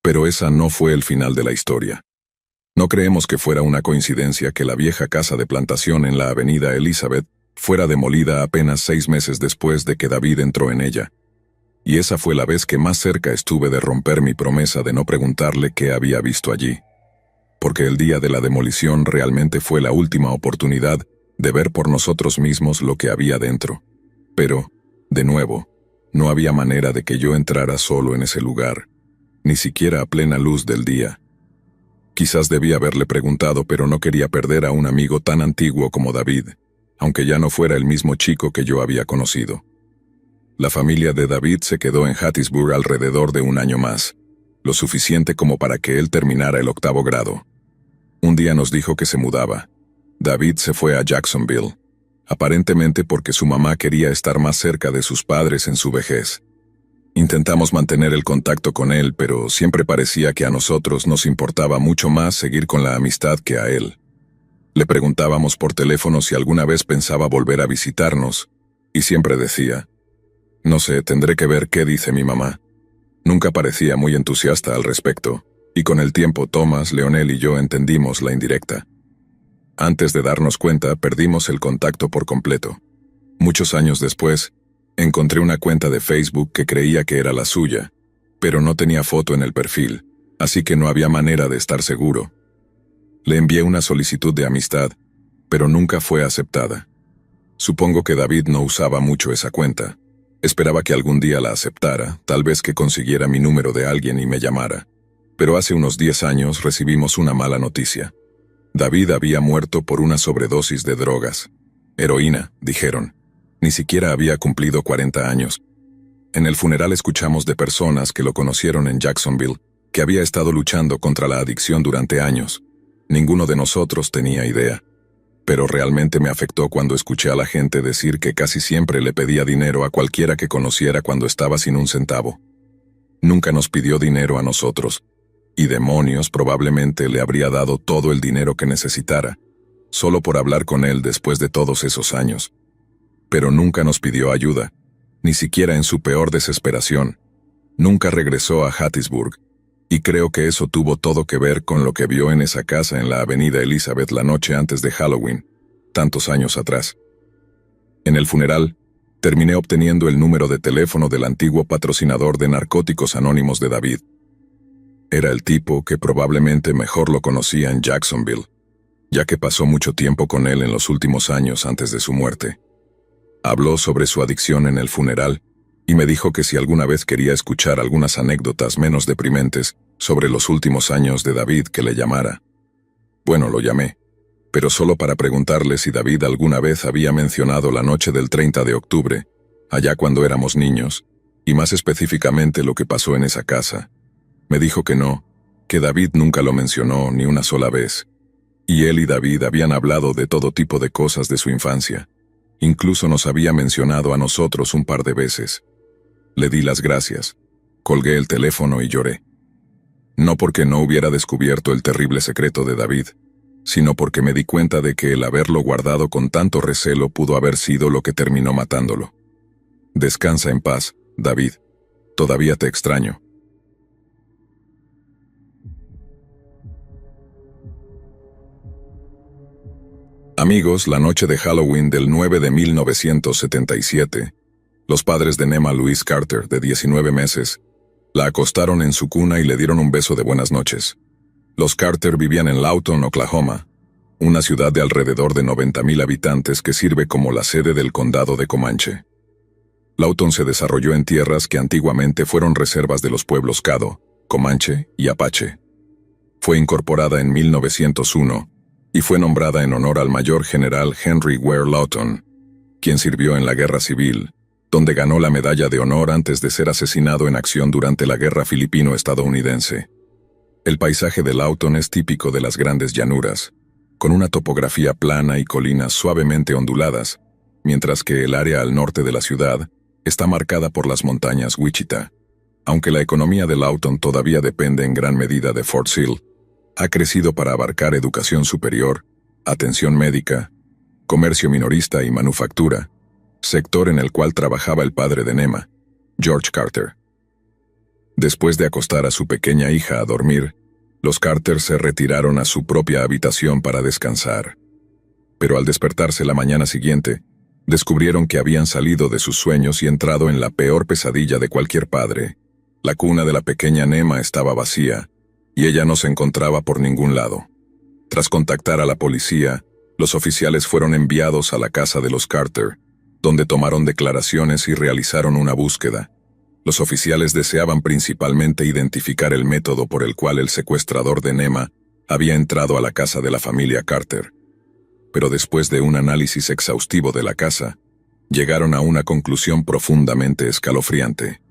Pero esa no fue el final de la historia. No creemos que fuera una coincidencia que la vieja casa de plantación en la avenida Elizabeth fuera demolida apenas 6 meses después de que David entró en ella. Y esa fue la vez que más cerca estuve de romper mi promesa de no preguntarle qué había visto allí. Porque el día de la demolición realmente fue la última oportunidad de ver por nosotros mismos lo que había dentro. Pero, de nuevo, no había manera de que yo entrara solo en ese lugar, ni siquiera a plena luz del día. Quizás debía haberle preguntado, pero no quería perder a un amigo tan antiguo como David, aunque ya no fuera el mismo chico que yo había conocido. La familia de David se quedó en Hattiesburg alrededor de un año más, lo suficiente como para que él terminara el 8º grado. Un día nos dijo que se mudaba. David se fue a Jacksonville, aparentemente porque su mamá quería estar más cerca de sus padres en su vejez. Intentamos mantener el contacto con él, pero siempre parecía que a nosotros nos importaba mucho más seguir con la amistad que a él. Le preguntábamos por teléfono si alguna vez pensaba volver a visitarnos, y siempre decía, no sé, tendré que ver qué dice mi mamá. Nunca parecía muy entusiasta al respecto, y con el tiempo Thomas, Leonel y yo entendimos la indirecta. Antes de darnos cuenta, perdimos el contacto por completo. Muchos años después, encontré una cuenta de Facebook que creía que era la suya, pero no tenía foto en el perfil, así que no había manera de estar seguro. Le envié una solicitud de amistad, pero nunca fue aceptada. Supongo que David no usaba mucho esa cuenta. Esperaba que algún día la aceptara, tal vez que consiguiera mi número de alguien y me llamara. Pero hace unos 10 años recibimos una mala noticia. David había muerto por una sobredosis de drogas. Heroína, dijeron. Ni siquiera había cumplido 40 años. En el funeral escuchamos de personas que lo conocieron en Jacksonville, que había estado luchando contra la adicción durante años. Ninguno de nosotros tenía idea. Pero realmente me afectó cuando escuché a la gente decir que casi siempre le pedía dinero a cualquiera que conociera cuando estaba sin un centavo. Nunca nos pidió dinero a nosotros, y demonios probablemente le habría dado todo el dinero que necesitara, solo por hablar con él después de todos esos años. Pero nunca nos pidió ayuda, ni siquiera en su peor desesperación. Nunca regresó a Hattiesburg, y creo que eso tuvo todo que ver con lo que vio en esa casa en la avenida Elizabeth la noche antes de Halloween, tantos años atrás. En el funeral, terminé obteniendo el número de teléfono del antiguo patrocinador de Narcóticos Anónimos de David. Era el tipo que probablemente mejor lo conocía en Jacksonville, ya que pasó mucho tiempo con él en los últimos años antes de su muerte. Habló sobre su adicción en el funeral y me dijo que si alguna vez quería escuchar algunas anécdotas menos deprimentes sobre los últimos años de David, que le llamara. Bueno, lo llamé, pero solo para preguntarle si David alguna vez había mencionado la noche del 30 de octubre, allá cuando éramos niños, y más específicamente lo que pasó en esa casa. Me dijo que no, que David nunca lo mencionó ni una sola vez, y él y David habían hablado de todo tipo de cosas de su infancia. Incluso nos había mencionado a nosotros un par de veces. Le di las gracias, colgué el teléfono y lloré. No porque no hubiera descubierto el terrible secreto de David, sino porque me di cuenta de que el haberlo guardado con tanto recelo pudo haber sido lo que terminó matándolo. Descansa en paz, David. Todavía te extraño. Amigos, la noche de Halloween del 9 de 1977, los padres de Nema Louise Carter, de 19 meses, la acostaron en su cuna y le dieron un beso de buenas noches. Los Carter vivían en Lawton, Oklahoma, una ciudad de alrededor de 90,000 habitantes que sirve como la sede del condado de Comanche. Lawton se desarrolló en tierras que antiguamente fueron reservas de los pueblos Caddo, Comanche y Apache. Fue incorporada en 1901 y fue nombrada en honor al mayor general Henry Ware Lawton, quien sirvió en la Guerra Civil, donde ganó la Medalla de Honor antes de ser asesinado en acción durante la Guerra Filipino-Estadounidense. El paisaje de Lawton es típico de las grandes llanuras, con una topografía plana y colinas suavemente onduladas, mientras que el área al norte de la ciudad está marcada por las montañas Wichita. Aunque la economía de Lawton todavía depende en gran medida de Fort Sill, ha crecido para abarcar educación superior, atención médica, comercio minorista y manufactura, sector en el cual trabajaba el padre de Nema, George Carter. Después de acostar a su pequeña hija a dormir, los Carter se retiraron a su propia habitación para descansar. Pero al despertarse la mañana siguiente, descubrieron que habían salido de sus sueños y entrado en la peor pesadilla de cualquier padre. La cuna de la pequeña Nema estaba vacía, y ella no se encontraba por ningún lado. Tras contactar a la policía, los oficiales fueron enviados a la casa de los Carter, donde tomaron declaraciones y realizaron una búsqueda. Los oficiales deseaban principalmente identificar el método por el cual el secuestrador de Nema había entrado a la casa de la familia Carter. Pero después de un análisis exhaustivo de la casa, llegaron a una conclusión profundamente escalofriante.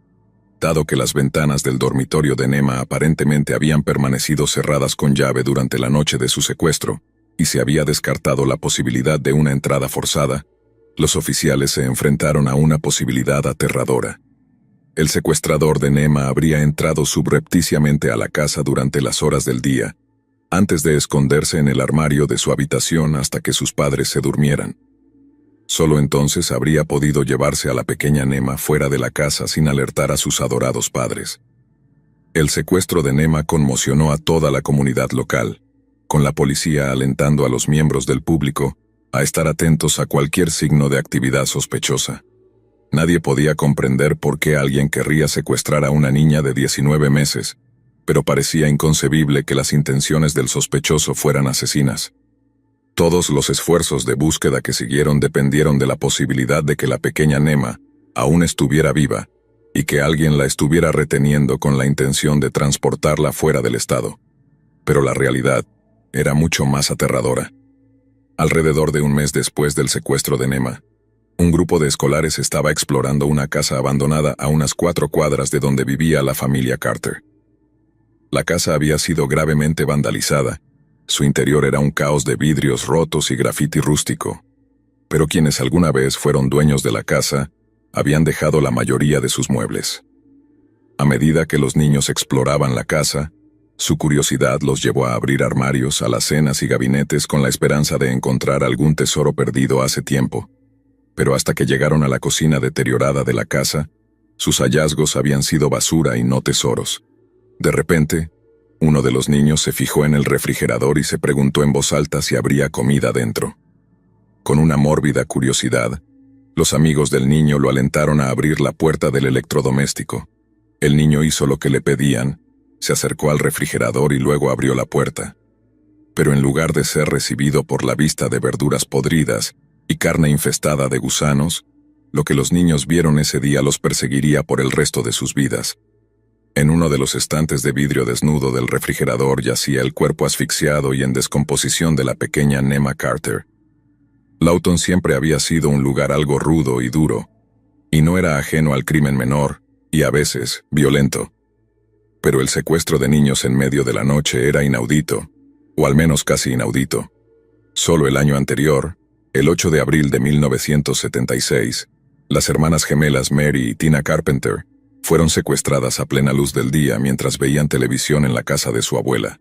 Dado que las ventanas del dormitorio de Nema aparentemente habían permanecido cerradas con llave durante la noche de su secuestro, y se había descartado la posibilidad de una entrada forzada, los oficiales se enfrentaron a una posibilidad aterradora. El secuestrador de Nema habría entrado subrepticiamente a la casa durante las horas del día, antes de esconderse en el armario de su habitación hasta que sus padres se durmieran. Solo entonces habría podido llevarse a la pequeña Nema fuera de la casa sin alertar a sus adorados padres. El secuestro de Nema conmocionó a toda la comunidad local, con la policía alentando a los miembros del público a estar atentos a cualquier signo de actividad sospechosa. Nadie podía comprender por qué alguien querría secuestrar a una niña de 19 meses, pero parecía inconcebible que las intenciones del sospechoso fueran asesinas. Todos los esfuerzos de búsqueda que siguieron dependieron de la posibilidad de que la pequeña Nema aún estuviera viva y que alguien la estuviera reteniendo con la intención de transportarla fuera del estado. Pero la realidad era mucho más aterradora. Alrededor de un mes después del secuestro de Nema, un grupo de escolares estaba explorando una casa abandonada a unas 4 cuadras de donde vivía la familia Carter. La casa había sido gravemente vandalizada. Su interior era un caos de vidrios rotos y grafiti rústico. Pero quienes alguna vez fueron dueños de la casa, habían dejado la mayoría de sus muebles. A medida que los niños exploraban la casa, su curiosidad los llevó a abrir armarios, alacenas y gabinetes con la esperanza de encontrar algún tesoro perdido hace tiempo. Pero hasta que llegaron a la cocina deteriorada de la casa, sus hallazgos habían sido basura y no tesoros. De repente, uno de los niños se fijó en el refrigerador y se preguntó en voz alta si habría comida dentro. Con una mórbida curiosidad, los amigos del niño lo alentaron a abrir la puerta del electrodoméstico. El niño hizo lo que le pedían, se acercó al refrigerador y luego abrió la puerta. Pero en lugar de ser recibido por la vista de verduras podridas y carne infestada de gusanos, lo que los niños vieron ese día los perseguiría por el resto de sus vidas. En uno de los estantes de vidrio desnudo del refrigerador yacía el cuerpo asfixiado y en descomposición de la pequeña Nema Carter. Lawton siempre había sido un lugar algo rudo y duro, y no era ajeno al crimen menor, y a veces, violento. Pero el secuestro de niños en medio de la noche era inaudito, o al menos casi inaudito. Solo el año anterior, el 8 de abril de 1976, las hermanas gemelas Mary y Tina Carpenter fueron secuestradas a plena luz del día mientras veían televisión en la casa de su abuela.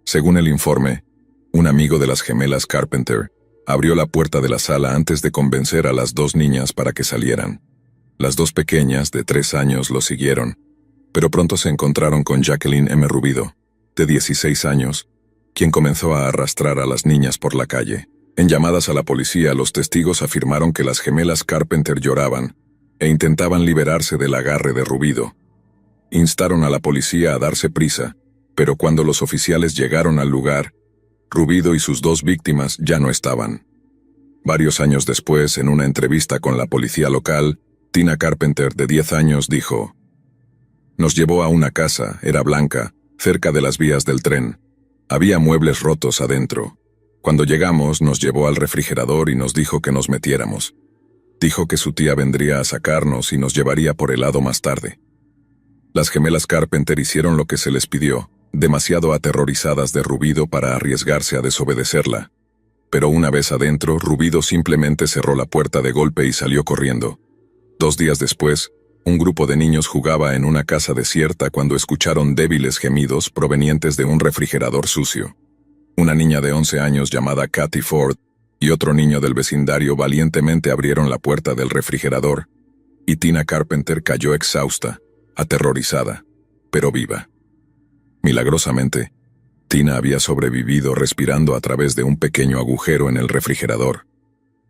Según el informe, un amigo de las gemelas Carpenter abrió la puerta de la sala antes de convencer a las 2 niñas para que salieran. Las 2 pequeñas, de 3 años, lo siguieron, pero pronto se encontraron con Jacqueline M. Rubido, de 16 años, quien comenzó a arrastrar a las niñas por la calle. En llamadas a la policía, los testigos afirmaron que las gemelas Carpenter lloraban e intentaban liberarse del agarre de Rubido. Instaron a la policía a darse prisa, pero cuando los oficiales llegaron al lugar, Rubido y sus dos víctimas ya no estaban. Varios años después, en una entrevista con la policía local, Tina Carpenter, de 10 años, dijo: «Nos llevó a una casa, era blanca, cerca de las vías del tren. Había muebles rotos adentro. Cuando llegamos, nos llevó al refrigerador y nos dijo que nos metiéramos. Dijo que su tía vendría a sacarnos y nos llevaría por helado más tarde». Las gemelas Carpenter hicieron lo que se les pidió, demasiado aterrorizadas de Rubido para arriesgarse a desobedecerla. Pero una vez adentro, Rubido simplemente cerró la puerta de golpe y salió corriendo. 2 días después, un grupo de niños jugaba en una casa desierta cuando escucharon débiles gemidos provenientes de un refrigerador sucio. Una niña de 11 años llamada Kathy Ford y otro niño del vecindario valientemente abrieron la puerta del refrigerador, y Tina Carpenter cayó exhausta, aterrorizada, pero viva. Milagrosamente, Tina había sobrevivido respirando a través de un pequeño agujero en el refrigerador.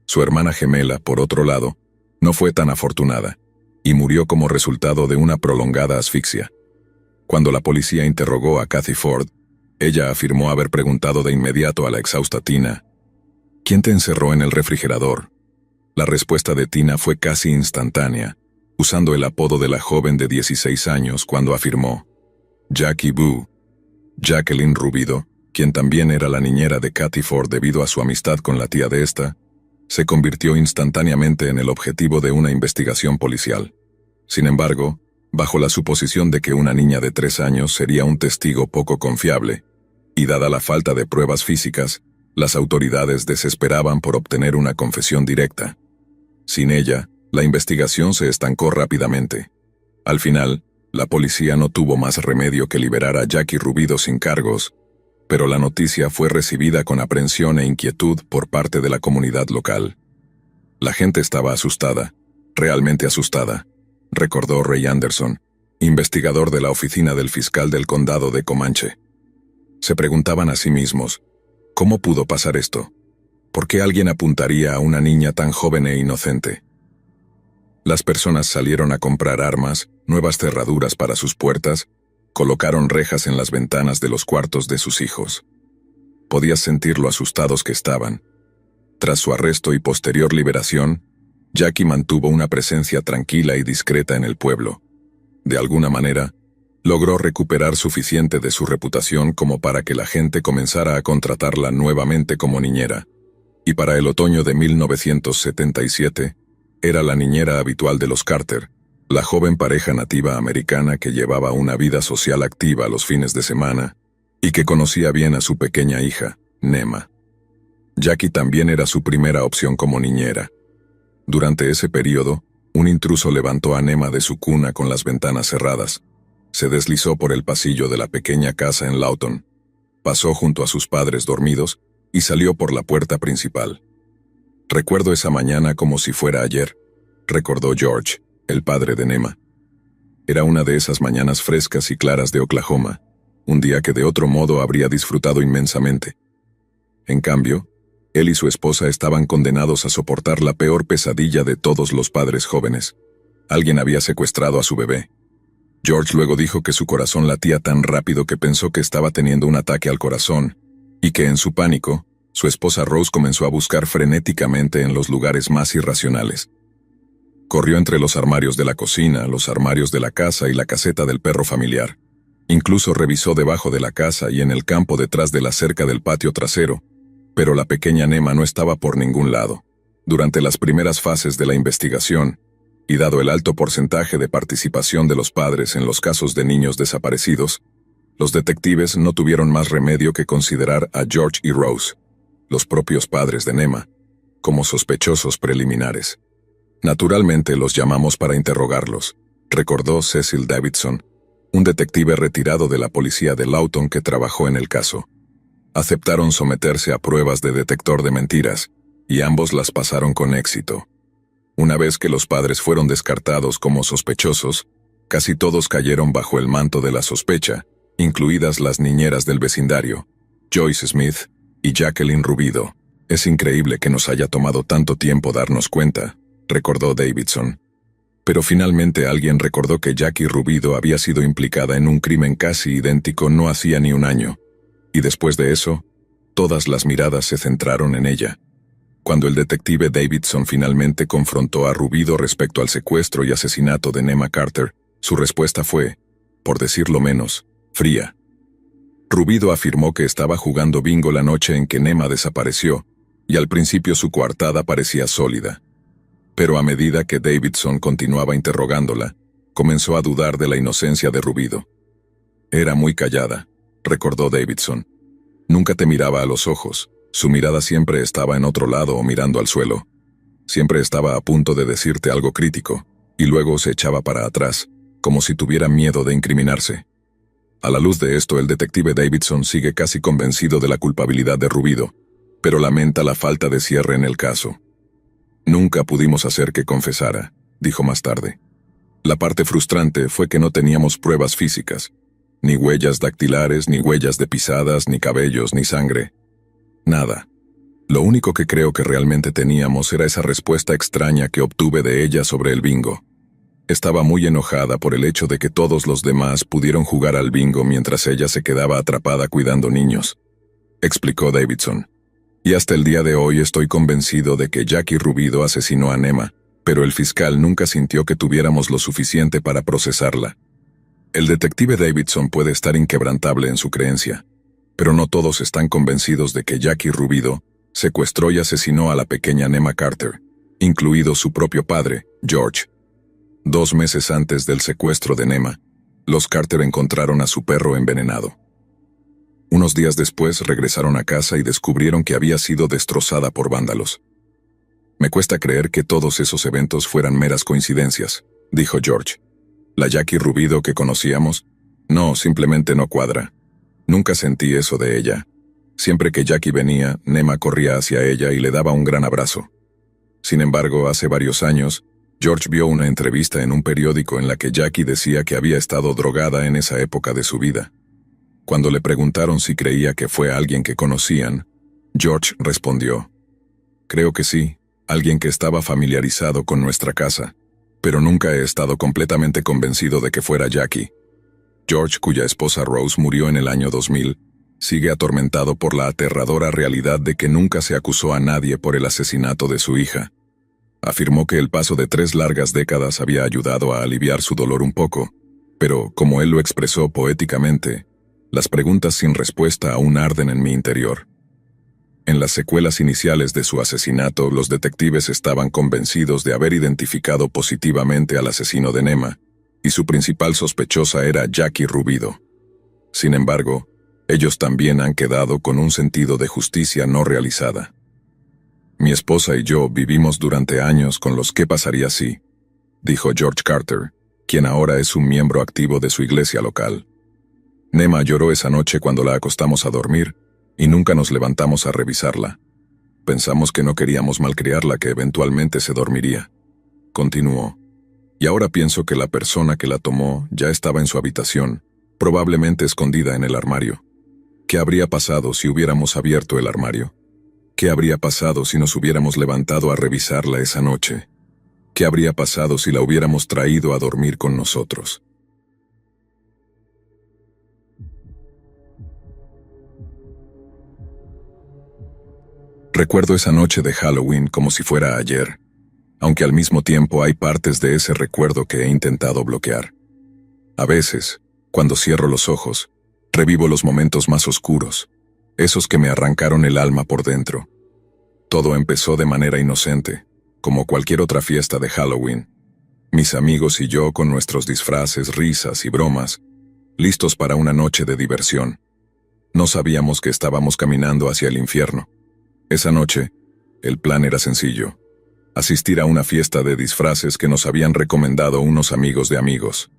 Su hermana gemela, por otro lado, no fue tan afortunada, y murió como resultado de una prolongada asfixia. Cuando la policía interrogó a Kathy Ford, ella afirmó haber preguntado de inmediato a la exhausta Tina: «¿Quién te encerró en el refrigerador?». La respuesta de Tina fue casi instantánea, usando el apodo de la joven de 16 años cuando afirmó: «Jackie Boo». Jacqueline Rubido, quien también era la niñera de Kathy Ford debido a su amistad con la tía de esta, se convirtió instantáneamente en el objetivo de una investigación policial. Sin embargo, bajo la suposición de que una niña de 3 años sería un testigo poco confiable, y dada la falta de pruebas físicas, las autoridades desesperaban por obtener una confesión directa. Sin ella, la investigación se estancó rápidamente. Al final, la policía no tuvo más remedio que liberar a Jackie Rubido sin cargos, pero la noticia fue recibida con aprensión e inquietud por parte de la comunidad local. La gente estaba asustada, realmente asustada, recordó Ray Anderson, investigador de la oficina del fiscal del condado de Comanche. Se preguntaban a sí mismos: ¿cómo pudo pasar esto? ¿Por qué alguien apuntaría a una niña tan joven e inocente? Las personas salieron a comprar armas, nuevas cerraduras para sus puertas, colocaron rejas en las ventanas de los cuartos de sus hijos. Podías sentir lo asustados que estaban. Tras su arresto y posterior liberación, Jackie mantuvo una presencia tranquila y discreta en el pueblo. De alguna manera, logró recuperar suficiente de su reputación como para que la gente comenzara a contratarla nuevamente como niñera. Y para el otoño de 1977, era la niñera habitual de los Carter, la joven pareja nativa americana que llevaba una vida social activa los fines de semana y que conocía bien a su pequeña hija, Nema. Jackie también era su primera opción como niñera. Durante ese periodo, un intruso levantó a Nema de su cuna con las ventanas cerradas. Se deslizó por el pasillo de la pequeña casa en Lawton, pasó junto a sus padres dormidos y salió por la puerta principal. «Recuerdo esa mañana como si fuera ayer», recordó George, el padre de Nema. Era una de esas mañanas frescas y claras de Oklahoma, un día que de otro modo habría disfrutado inmensamente. En cambio, él y su esposa estaban condenados a soportar la peor pesadilla de todos los padres jóvenes. Alguien había secuestrado a su bebé. George luego dijo que su corazón latía tan rápido que pensó que estaba teniendo un ataque al corazón, y que en su pánico, su esposa Rose comenzó a buscar frenéticamente en los lugares más irracionales. Corrió entre los armarios de la cocina, los armarios de la casa y la caseta del perro familiar. Incluso revisó debajo de la casa y en el campo detrás de la cerca del patio trasero, pero la pequeña Nema no estaba por ningún lado. Durante las primeras fases de la investigación, y dado el alto porcentaje de participación de los padres en los casos de niños desaparecidos, los detectives no tuvieron más remedio que considerar a George y Rose, los propios padres de Nema, como sospechosos preliminares. «Naturalmente los llamamos para interrogarlos», recordó Cecil Davidson, un detective retirado de la policía de Lawton que trabajó en el caso. Aceptaron someterse a pruebas de detector de mentiras, y ambos las pasaron con éxito. Una vez que los padres fueron descartados como sospechosos, casi todos cayeron bajo el manto de la sospecha, incluidas las niñeras del vecindario, Joyce Smith y Jacqueline Rubido. Es increíble que nos haya tomado tanto tiempo darnos cuenta, recordó Davidson. Pero finalmente alguien recordó que Jackie Rubido había sido implicada en un crimen casi idéntico no hacía ni un año. Y después de eso, todas las miradas se centraron en ella. Cuando el detective Davidson finalmente confrontó a Rubido respecto al secuestro y asesinato de Nema Carter, su respuesta fue, por decirlo menos, fría. Rubido afirmó que estaba jugando bingo la noche en que Nema desapareció, y al principio su coartada parecía sólida. Pero a medida que Davidson continuaba interrogándola, comenzó a dudar de la inocencia de Rubido. Era muy callada, recordó Davidson. Nunca te miraba a los ojos, su mirada siempre estaba en otro lado o mirando al suelo. Siempre estaba a punto de decirte algo crítico, y luego se echaba para atrás, como si tuviera miedo de incriminarse. A la luz de esto, el detective Davidson sigue casi convencido de la culpabilidad de Rubido, pero lamenta la falta de cierre en el caso. Nunca pudimos hacer que confesara, dijo más tarde. La parte frustrante fue que no teníamos pruebas físicas, ni huellas dactilares, ni huellas de pisadas, ni cabellos, ni sangre. Nada. Lo único que creo que realmente teníamos era esa respuesta extraña que obtuve de ella sobre el bingo. Estaba muy enojada por el hecho de que todos los demás pudieron jugar al bingo mientras ella se quedaba atrapada cuidando niños, explicó Davidson. Y hasta el día de hoy estoy convencido de que Jackie Rubido asesinó a Nema, pero el fiscal nunca sintió que tuviéramos lo suficiente para procesarla. El detective Davidson puede estar inquebrantable en su creencia, pero no todos están convencidos de que Jackie Rubido secuestró y asesinó a la pequeña Nema Carter, incluido su propio padre, George. 2 meses antes del secuestro de Nema, los Carter encontraron a su perro envenenado. Unos días después regresaron a casa y descubrieron que había sido destrozada por vándalos. Me cuesta creer que todos esos eventos fueran meras coincidencias, dijo George. La Jackie Rubido que conocíamos, no, simplemente no cuadra. Nunca sentí eso de ella. Siempre que Jackie venía, Nema corría hacia ella y le daba un gran abrazo. Sin embargo, hace varios años, George vio una entrevista en un periódico en la que Jackie decía que había estado drogada en esa época de su vida. Cuando le preguntaron si creía que fue alguien que conocían, George respondió: creo que sí, alguien que estaba familiarizado con nuestra casa, pero nunca he estado completamente convencido de que fuera Jackie. George, cuya esposa Rose murió en el año 2000, sigue atormentado por la aterradora realidad de que nunca se acusó a nadie por el asesinato de su hija. Afirmó que el paso de 3 largas décadas había ayudado a aliviar su dolor un poco, pero, como él lo expresó poéticamente, las preguntas sin respuesta aún arden en mi interior. En las secuelas iniciales de su asesinato, los detectives estaban convencidos de haber identificado positivamente al asesino de Nema, y su principal sospechosa era Jackie Rubido. Sin embargo, ellos también han quedado con un sentido de justicia no realizada. Mi esposa y yo vivimos durante años con los «¿qué pasaría si?», dijo George Carter, quien ahora es un miembro activo de su iglesia local. Nema lloró esa noche cuando la acostamos a dormir, y nunca nos levantamos a revisarla. Pensamos que no queríamos malcriarla, que eventualmente se dormiría. Continuó. Y ahora pienso que la persona que la tomó ya estaba en su habitación, probablemente escondida en el armario. ¿Qué habría pasado si hubiéramos abierto el armario? ¿Qué habría pasado si nos hubiéramos levantado a revisarla esa noche? ¿Qué habría pasado si la hubiéramos traído a dormir con nosotros? Recuerdo esa noche de Halloween como si fuera ayer, aunque al mismo tiempo hay partes de ese recuerdo que he intentado bloquear. A veces, cuando cierro los ojos, revivo los momentos más oscuros, esos que me arrancaron el alma por dentro. Todo empezó de manera inocente, como cualquier otra fiesta de Halloween. Mis amigos y yo con nuestros disfraces, risas y bromas, listos para una noche de diversión. No sabíamos que estábamos caminando hacia el infierno. Esa noche, el plan era sencillo: asistir a una fiesta de disfraces que nos habían recomendado unos amigos de amigos.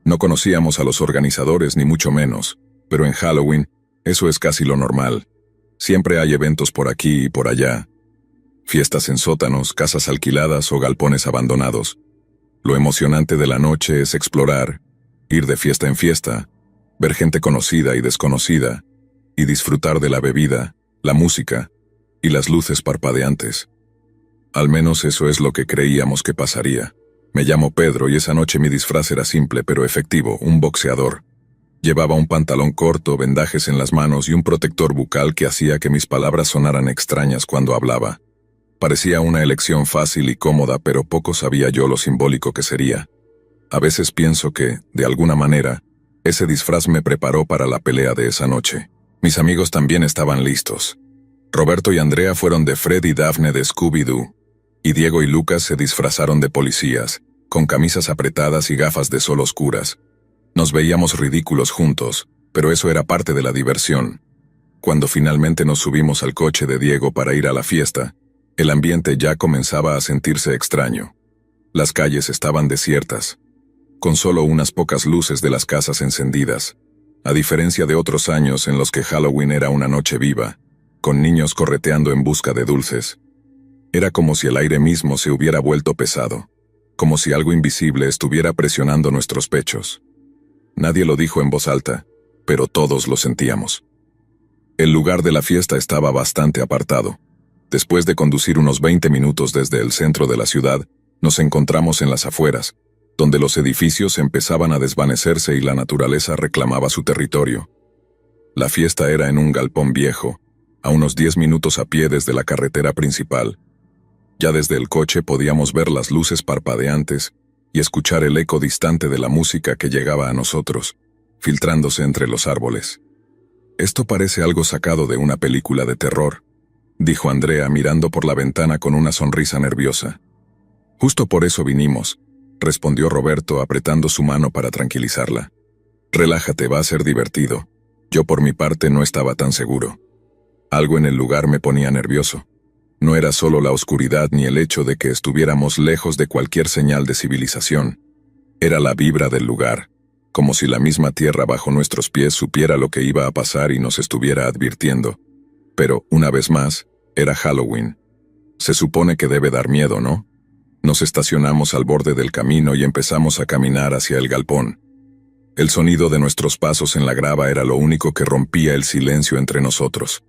No conocíamos a los organizadores ni mucho menos, pero en Halloween, eso es casi lo normal. Siempre hay eventos por aquí y por allá. Fiestas en sótanos, casas alquiladas o galpones abandonados. Lo emocionante de la noche es explorar, ir de fiesta en fiesta, ver gente conocida y desconocida, y disfrutar de la bebida, la música y las luces parpadeantes. Al menos eso es lo que creíamos que pasaría. Me llamo Pedro y esa noche mi disfraz era simple pero efectivo, un boxeador. Llevaba un pantalón corto, vendajes en las manos y un protector bucal que hacía que mis palabras sonaran extrañas cuando hablaba. Parecía una elección fácil y cómoda, pero poco sabía yo lo simbólico que sería. A veces pienso que, de alguna manera, ese disfraz me preparó para la pelea de esa noche. Mis amigos también estaban listos. Roberto y Andrea fueron de Fred y Daphne de Scooby-Doo, y Diego y Lucas se disfrazaron de policías, con camisas apretadas y gafas de sol oscuras. Nos veíamos ridículos juntos, pero eso era parte de la diversión. Cuando finalmente nos subimos al coche de Diego para ir a la fiesta, el ambiente ya comenzaba a sentirse extraño. Las calles estaban desiertas, con solo unas pocas luces de las casas encendidas, a diferencia de otros años en los que Halloween era una noche viva, con niños correteando en busca de dulces. Era como si el aire mismo se hubiera vuelto pesado, como si algo invisible estuviera presionando nuestros pechos. Nadie lo dijo en voz alta, pero todos lo sentíamos. El lugar de la fiesta estaba bastante apartado. Después de conducir unos 20 minutos desde el centro de la ciudad, nos encontramos en las afueras, donde los edificios empezaban a desvanecerse y la naturaleza reclamaba su territorio. La fiesta era en un galpón viejo, a unos 10 minutos a pie desde la carretera principal. Ya desde el coche podíamos ver las luces parpadeantes y escuchar el eco distante de la música que llegaba a nosotros, filtrándose entre los árboles. «Esto parece algo sacado de una película de terror», dijo Andrea mirando por la ventana con una sonrisa nerviosa. «Justo por eso vinimos», respondió Roberto apretando su mano para tranquilizarla. «Relájate, va a ser divertido». Yo por mi parte no estaba tan seguro. Algo en el lugar me ponía nervioso. No era solo la oscuridad ni el hecho de que estuviéramos lejos de cualquier señal de civilización. Era la vibra del lugar, como si la misma tierra bajo nuestros pies supiera lo que iba a pasar y nos estuviera advirtiendo. Pero, una vez más, era Halloween. Se supone que debe dar miedo, ¿no? Nos estacionamos al borde del camino y empezamos a caminar hacia el galpón. El sonido de nuestros pasos en la grava era lo único que rompía el silencio entre nosotros.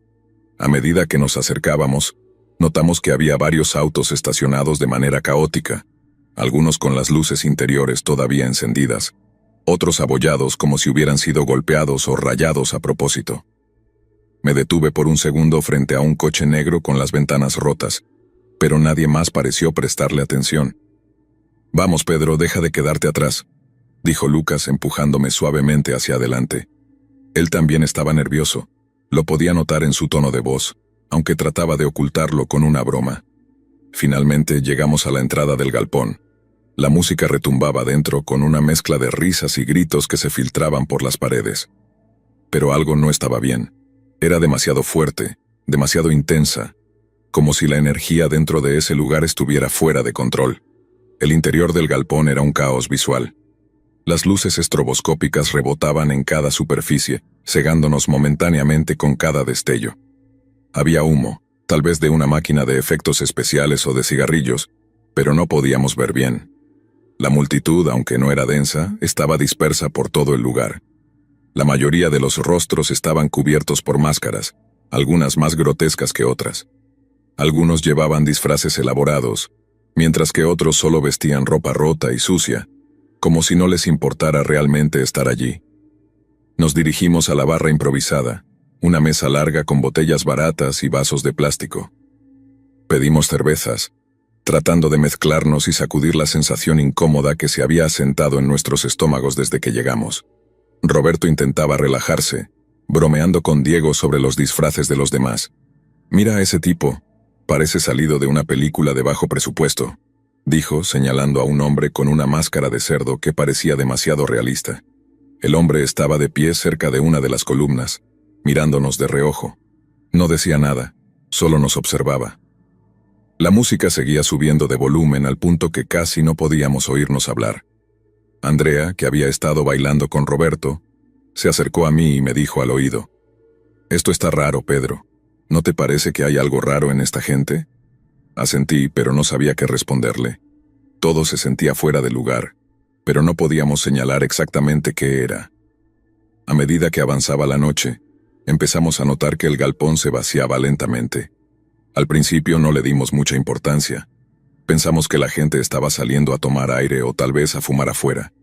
A medida que nos acercábamos, notamos que había varios autos estacionados de manera caótica, algunos con las luces interiores todavía encendidas, otros abollados como si hubieran sido golpeados o rayados a propósito. Me detuve por un segundo frente a un coche negro con las ventanas rotas, pero nadie más pareció prestarle atención. «Vamos, Pedro, deja de quedarte atrás», dijo Lucas empujándome suavemente hacia adelante. Él también estaba nervioso, lo podía notar en su tono de voz, aunque trataba de ocultarlo con una broma. Finalmente llegamos a la entrada del galpón. La música retumbaba dentro con una mezcla de risas y gritos que se filtraban por las paredes. Pero algo no estaba bien. Era demasiado fuerte, demasiado intensa, como si la energía dentro de ese lugar estuviera fuera de control. El interior del galpón era un caos visual. Las luces estroboscópicas rebotaban en cada superficie, cegándonos momentáneamente con cada destello. Había humo, tal vez de una máquina de efectos especiales o de cigarrillos, pero no podíamos ver bien. La multitud, aunque no era densa, estaba dispersa por todo el lugar. La mayoría de los rostros estaban cubiertos por máscaras, algunas más grotescas que otras. Algunos llevaban disfraces elaborados, mientras que otros solo vestían ropa rota y sucia, como si no les importara realmente estar allí. Nos dirigimos a la barra improvisada, una mesa larga con botellas baratas y vasos de plástico. Pedimos cervezas, tratando de mezclarnos y sacudir la sensación incómoda que se había asentado en nuestros estómagos desde que llegamos. Roberto intentaba relajarse, bromeando con Diego sobre los disfraces de los demás. «Mira a ese tipo, parece salido de una película de bajo presupuesto», dijo, señalando a un hombre con una máscara de cerdo que parecía demasiado realista. El hombre estaba de pie cerca de una de las columnas, mirándonos de reojo. No decía nada, solo nos observaba. La música seguía subiendo de volumen al punto que casi no podíamos oírnos hablar. Andrea, que había estado bailando con Roberto, se acercó a mí y me dijo al oído: «Esto está raro, Pedro. ¿No te parece que hay algo raro en esta gente?» Asentí, pero no sabía qué responderle. Todo se sentía fuera de lugar, pero no podíamos señalar exactamente qué era. A medida que avanzaba la noche, empezamos a notar que el galpón se vaciaba lentamente. Al principio no le dimos mucha importancia. Pensamos que la gente estaba saliendo a tomar aire o tal vez a fumar afuera.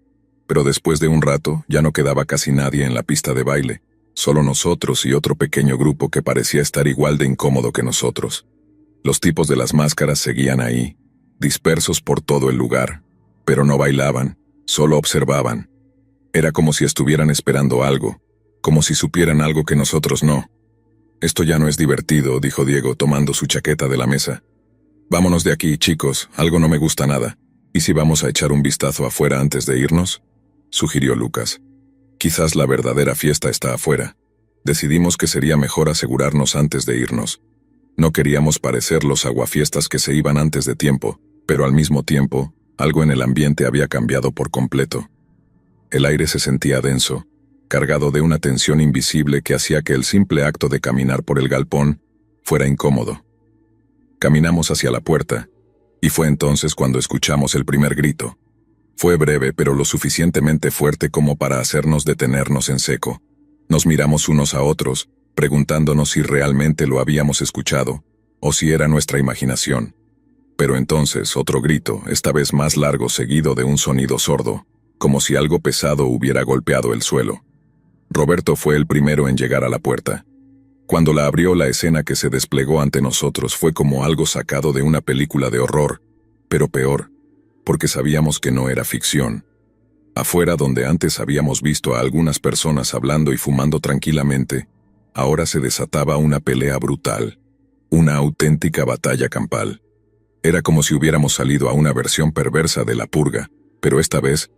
Pero después de un rato ya no quedaba casi nadie en la pista de baile, solo nosotros y otro pequeño grupo que parecía estar igual de incómodo que nosotros. Los tipos de las máscaras seguían ahí, dispersos por todo el lugar, pero no bailaban, solo observaban. Era como si estuvieran esperando algo, como si supieran algo que nosotros no. «Esto ya no es divertido», dijo Diego tomando su chaqueta de la mesa. «Vámonos de aquí, chicos, algo no me gusta nada. ¿Y si vamos a echar un vistazo afuera antes de irnos?», sugirió Lucas. «Quizás la verdadera fiesta está afuera. Decidimos que sería mejor asegurarnos antes de irnos. No queríamos parecer los aguafiestas que se iban antes de tiempo, pero al mismo tiempo, algo en el ambiente había cambiado por completo. El aire se sentía denso, cargado de una tensión invisible que hacía que el simple acto de caminar por el galpón fuera incómodo. Caminamos hacia la puerta, y fue entonces cuando escuchamos el primer grito. Fue breve, pero lo suficientemente fuerte como para hacernos detenernos en seco. Nos miramos unos a otros, preguntándonos si realmente lo habíamos escuchado, o si era nuestra imaginación. Pero entonces otro grito, esta vez más largo, seguido de un sonido sordo, como si algo pesado hubiera golpeado el suelo. Roberto fue el primero en llegar a la puerta. Cuando la abrió, la escena que se desplegó ante nosotros fue como algo sacado de una película de horror, pero peor, porque sabíamos que no era ficción. Afuera, donde antes habíamos visto a algunas personas hablando y fumando tranquilamente, ahora se desataba una pelea brutal, una auténtica batalla campal. Era como si hubiéramos salido a una versión perversa de La Purga, pero esta vez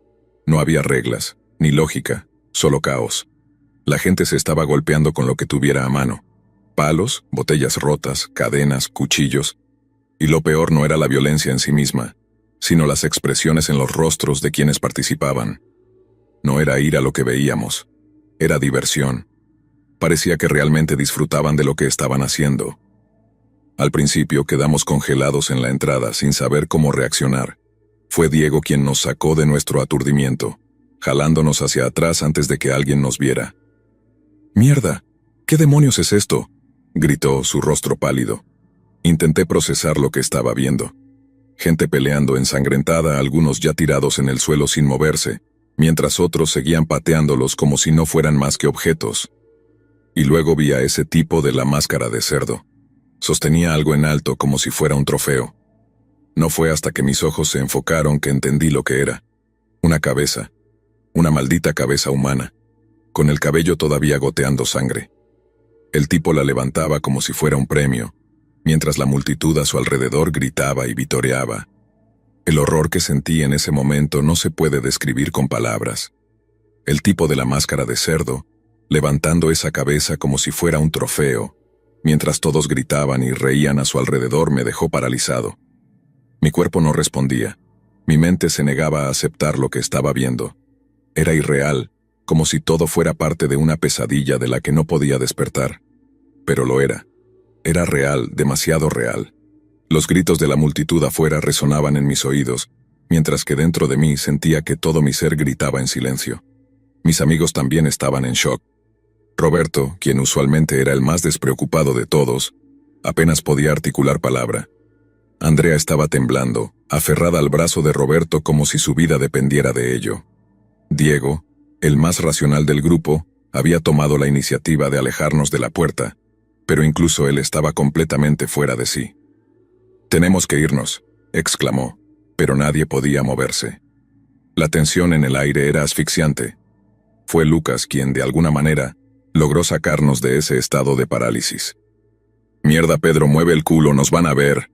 no había reglas, ni lógica, solo caos. La gente se estaba golpeando con lo que tuviera a mano. Palos, botellas rotas, cadenas, cuchillos. Y lo peor no era la violencia en sí misma, sino las expresiones en los rostros de quienes participaban. No era ira lo que veíamos, era diversión. Parecía que realmente disfrutaban de lo que estaban haciendo. Al principio quedamos congelados en la entrada sin saber cómo reaccionar. Fue Diego quien nos sacó de nuestro aturdimiento, jalándonos hacia atrás antes de que alguien nos viera. «¡Mierda! ¿Qué demonios es esto?», gritó, su rostro pálido. Intenté procesar lo que estaba viendo. Gente peleando ensangrentada, algunos ya tirados en el suelo sin moverse, mientras otros seguían pateándolos como si no fueran más que objetos. Y luego vi a ese tipo de la máscara de cerdo. Sostenía algo en alto como si fuera un trofeo. No fue hasta que mis ojos se enfocaron que entendí lo que era. Una cabeza. Una maldita cabeza humana, con el cabello todavía goteando sangre. El tipo la levantaba como si fuera un premio, mientras la multitud a su alrededor gritaba y vitoreaba. El horror que sentí en ese momento no se puede describir con palabras. El tipo de la máscara de cerdo, levantando esa cabeza como si fuera un trofeo, mientras todos gritaban y reían a su alrededor, me dejó paralizado. Mi cuerpo no respondía. Mi mente se negaba a aceptar lo que estaba viendo. Era irreal, como si todo fuera parte de una pesadilla de la que no podía despertar. Pero lo era. Era real, demasiado real. Los gritos de la multitud afuera resonaban en mis oídos, mientras que dentro de mí sentía que todo mi ser gritaba en silencio. Mis amigos también estaban en shock. Roberto, quien usualmente era el más despreocupado de todos, apenas podía articular palabra. Andrea estaba temblando, aferrada al brazo de Roberto como si su vida dependiera de ello. Diego, el más racional del grupo, había tomado la iniciativa de alejarnos de la puerta, pero incluso él estaba completamente fuera de sí. «Tenemos que irnos», exclamó, pero nadie podía moverse. La tensión en el aire era asfixiante. Fue Lucas quien, de alguna manera, logró sacarnos de ese estado de parálisis. «Mierda, Pedro, mueve el culo, nos van a ver»,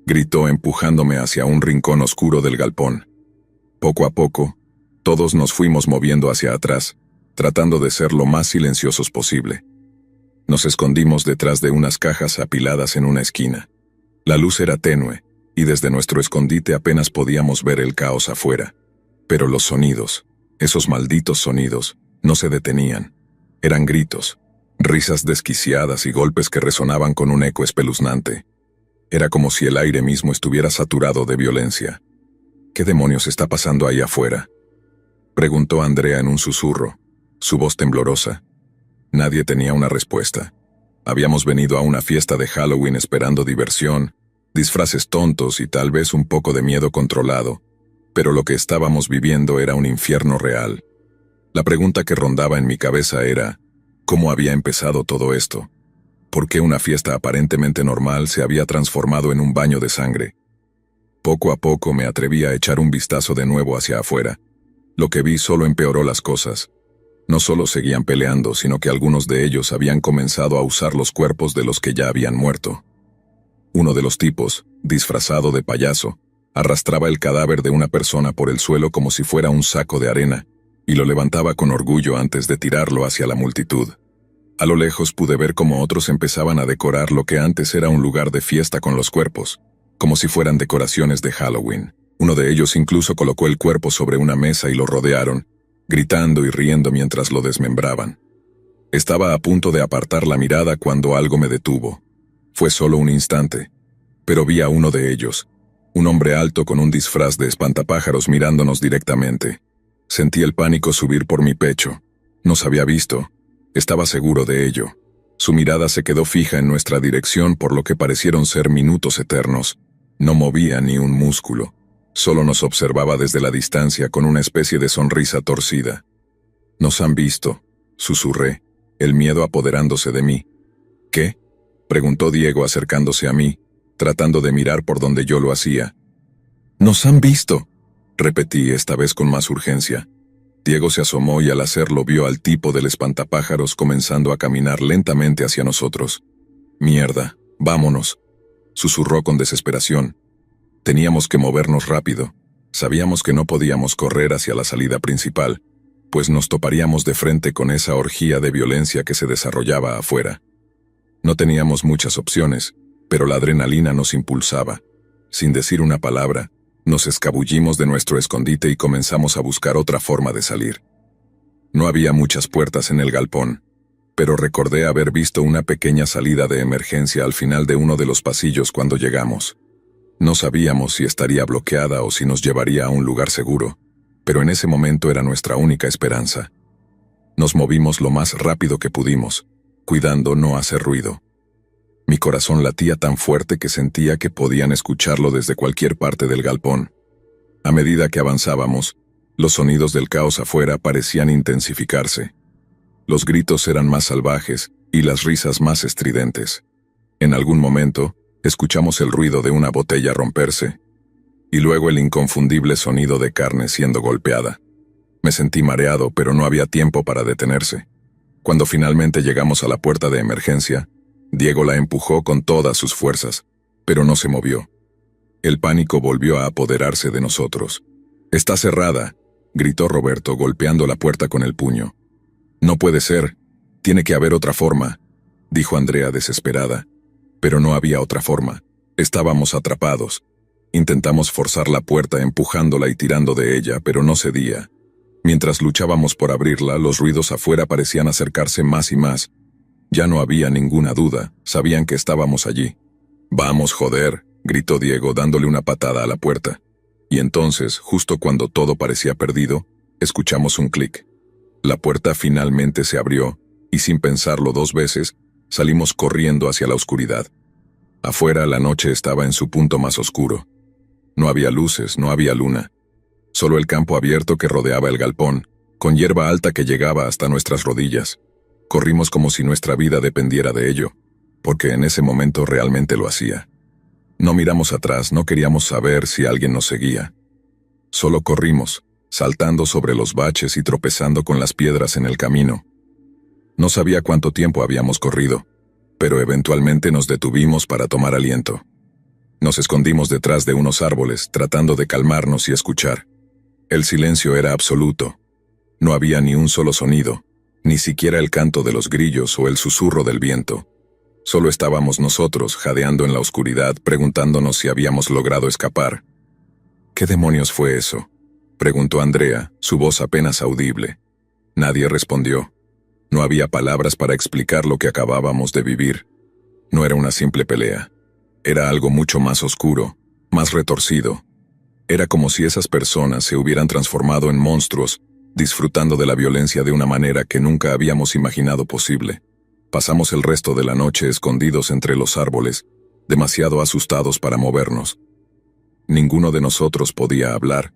gritó empujándome hacia un rincón oscuro del galpón. Poco a poco, todos nos fuimos moviendo hacia atrás, tratando de ser lo más silenciosos posible. Nos escondimos detrás de unas cajas apiladas en una esquina. La luz era tenue, y desde nuestro escondite apenas podíamos ver el caos afuera. Pero los sonidos, esos malditos sonidos, no se detenían. Eran gritos, risas desquiciadas y golpes que resonaban con un eco espeluznante. Era como si el aire mismo estuviera saturado de violencia. «¿Qué demonios está pasando ahí afuera?», preguntó Andrea en un susurro, su voz temblorosa. Nadie tenía una respuesta. Habíamos venido a una fiesta de Halloween esperando diversión, disfraces tontos y tal vez un poco de miedo controlado, pero lo que estábamos viviendo era un infierno real. La pregunta que rondaba en mi cabeza era, ¿cómo había empezado todo esto? ¿Por qué una fiesta aparentemente normal se había transformado en un baño de sangre? Poco a poco me atreví a echar un vistazo de nuevo hacia afuera. Lo que vi solo empeoró las cosas. No solo seguían peleando, sino que algunos de ellos habían comenzado a usar los cuerpos de los que ya habían muerto. Uno de los tipos, disfrazado de payaso, arrastraba el cadáver de una persona por el suelo como si fuera un saco de arena, y lo levantaba con orgullo antes de tirarlo hacia la multitud. A lo lejos pude ver cómo otros empezaban a decorar lo que antes era un lugar de fiesta con los cuerpos, como si fueran decoraciones de Halloween. Uno de ellos incluso colocó el cuerpo sobre una mesa y lo rodearon, gritando y riendo mientras lo desmembraban. Estaba a punto de apartar la mirada cuando algo me detuvo. Fue solo un instante, pero vi a uno de ellos, un hombre alto con un disfraz de espantapájaros mirándonos directamente. Sentí el pánico subir por mi pecho. Nos había visto. Estaba seguro de ello. Su mirada se quedó fija en nuestra dirección por lo que parecieron ser minutos eternos. No movía ni un músculo. Solo nos observaba desde la distancia con una especie de sonrisa torcida. «Nos han visto», susurré, el miedo apoderándose de mí. «¿Qué?», preguntó Diego acercándose a mí, tratando de mirar por donde yo lo hacía. «¡Nos han visto!», repetí esta vez con más urgencia. Diego se asomó y al hacerlo vio al tipo del espantapájaros comenzando a caminar lentamente hacia nosotros. «Mierda, vámonos», susurró con desesperación. Teníamos que movernos rápido. Sabíamos que no podíamos correr hacia la salida principal, pues nos toparíamos de frente con esa orgía de violencia que se desarrollaba afuera. No teníamos muchas opciones, pero la adrenalina nos impulsaba. Sin decir una palabra, nos escabullimos de nuestro escondite y comenzamos a buscar otra forma de salir. No había muchas puertas en el galpón, pero recordé haber visto una pequeña salida de emergencia al final de uno de los pasillos cuando llegamos. No sabíamos si estaría bloqueada o si nos llevaría a un lugar seguro, pero en ese momento era nuestra única esperanza. Nos movimos lo más rápido que pudimos, cuidando no hacer ruido. Mi corazón latía tan fuerte que sentía que podían escucharlo desde cualquier parte del galpón. A medida que avanzábamos, los sonidos del caos afuera parecían intensificarse. Los gritos eran más salvajes y las risas más estridentes. En algún momento, escuchamos el ruido de una botella romperse, y luego el inconfundible sonido de carne siendo golpeada. Me sentí mareado, pero no había tiempo para detenerse. Cuando finalmente llegamos a la puerta de emergencia, Diego la empujó con todas sus fuerzas, pero no se movió. El pánico volvió a apoderarse de nosotros. «Está cerrada», gritó Roberto golpeando la puerta con el puño. «No puede ser, tiene que haber otra forma», dijo Andrea desesperada. Pero no había otra forma. Estábamos atrapados. Intentamos forzar la puerta empujándola y tirando de ella, pero no cedía. Mientras luchábamos por abrirla, los ruidos afuera parecían acercarse más y más. Ya no había ninguna duda, sabían que estábamos allí. «Vamos, joder», gritó Diego dándole una patada a la puerta. Y entonces, justo cuando todo parecía perdido, escuchamos un clic. La puerta finalmente se abrió, y sin pensarlo dos veces, salimos corriendo hacia la oscuridad. Afuera la noche estaba en su punto más oscuro. No había luces, no había luna. Solo el campo abierto que rodeaba el galpón, con hierba alta que llegaba hasta nuestras rodillas. Corrimos como si nuestra vida dependiera de ello, porque en ese momento realmente lo hacía. No miramos atrás, no queríamos saber si alguien nos seguía. Solo corrimos, saltando sobre los baches y tropezando con las piedras en el camino. No sabía cuánto tiempo habíamos corrido, pero eventualmente nos detuvimos para tomar aliento. Nos escondimos detrás de unos árboles, tratando de calmarnos y escuchar. El silencio era absoluto. No había ni un solo sonido, ni siquiera el canto de los grillos o el susurro del viento. Solo estábamos nosotros, jadeando en la oscuridad, preguntándonos si habíamos logrado escapar. «¿Qué demonios fue eso?», preguntó Andrea, su voz apenas audible. Nadie respondió. No había palabras para explicar lo que acabábamos de vivir. No era una simple pelea. Era algo mucho más oscuro, más retorcido. Era como si esas personas se hubieran transformado en monstruos, disfrutando de la violencia de una manera que nunca habíamos imaginado posible. Pasamos el resto de la noche escondidos entre los árboles, demasiado asustados para movernos. Ninguno de nosotros podía hablar.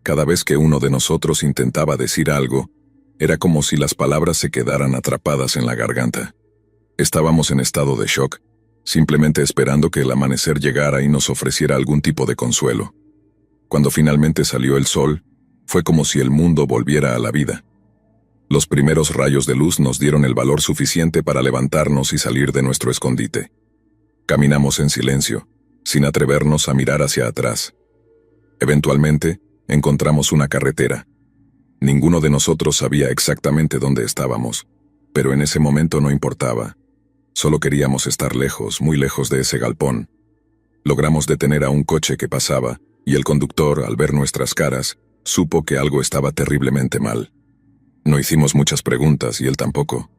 Cada vez que uno de nosotros intentaba decir algo, era como si las palabras se quedaran atrapadas en la garganta. Estábamos en estado de shock, simplemente esperando que el amanecer llegara y nos ofreciera algún tipo de consuelo. Cuando finalmente salió el sol, fue como si el mundo volviera a la vida. Los primeros rayos de luz nos dieron el valor suficiente para levantarnos y salir de nuestro escondite. Caminamos en silencio, sin atrevernos a mirar hacia atrás. Eventualmente, encontramos una carretera. Ninguno de nosotros sabía exactamente dónde estábamos, pero en ese momento no importaba. Solo queríamos estar lejos, muy lejos de ese galpón. Logramos detener a un coche que pasaba, y el conductor, al ver nuestras caras, supo que algo estaba terriblemente mal. No hicimos muchas preguntas y él tampoco.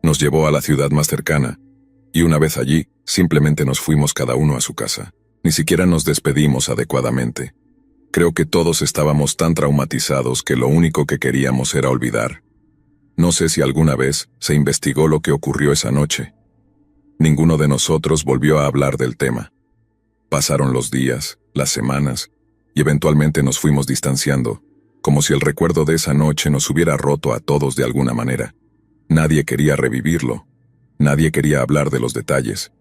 Nos llevó a la ciudad más cercana, y una vez allí, simplemente nos fuimos cada uno a su casa. Ni siquiera nos despedimos adecuadamente. Creo que todos estábamos tan traumatizados que lo único que queríamos era olvidar. No sé si alguna vez se investigó lo que ocurrió esa noche. Ninguno de nosotros volvió a hablar del tema. Pasaron los días, las semanas, y eventualmente nos fuimos distanciando, como si el recuerdo de esa noche nos hubiera roto a todos de alguna manera. Nadie quería revivirlo. Nadie quería hablar de los detalles.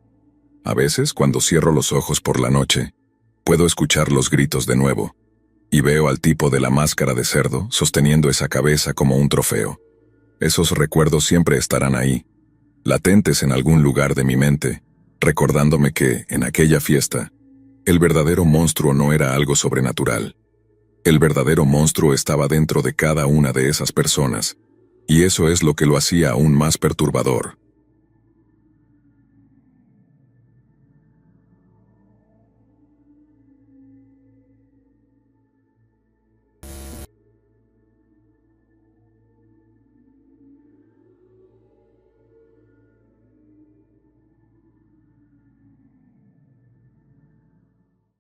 A veces, cuando cierro los ojos por la noche, puedo escuchar los gritos de nuevo, y veo al tipo de la máscara de cerdo sosteniendo esa cabeza como un trofeo. Esos recuerdos siempre estarán ahí, latentes en algún lugar de mi mente, recordándome que, en aquella fiesta, el verdadero monstruo no era algo sobrenatural. El verdadero monstruo estaba dentro de cada una de esas personas, y eso es lo que lo hacía aún más perturbador.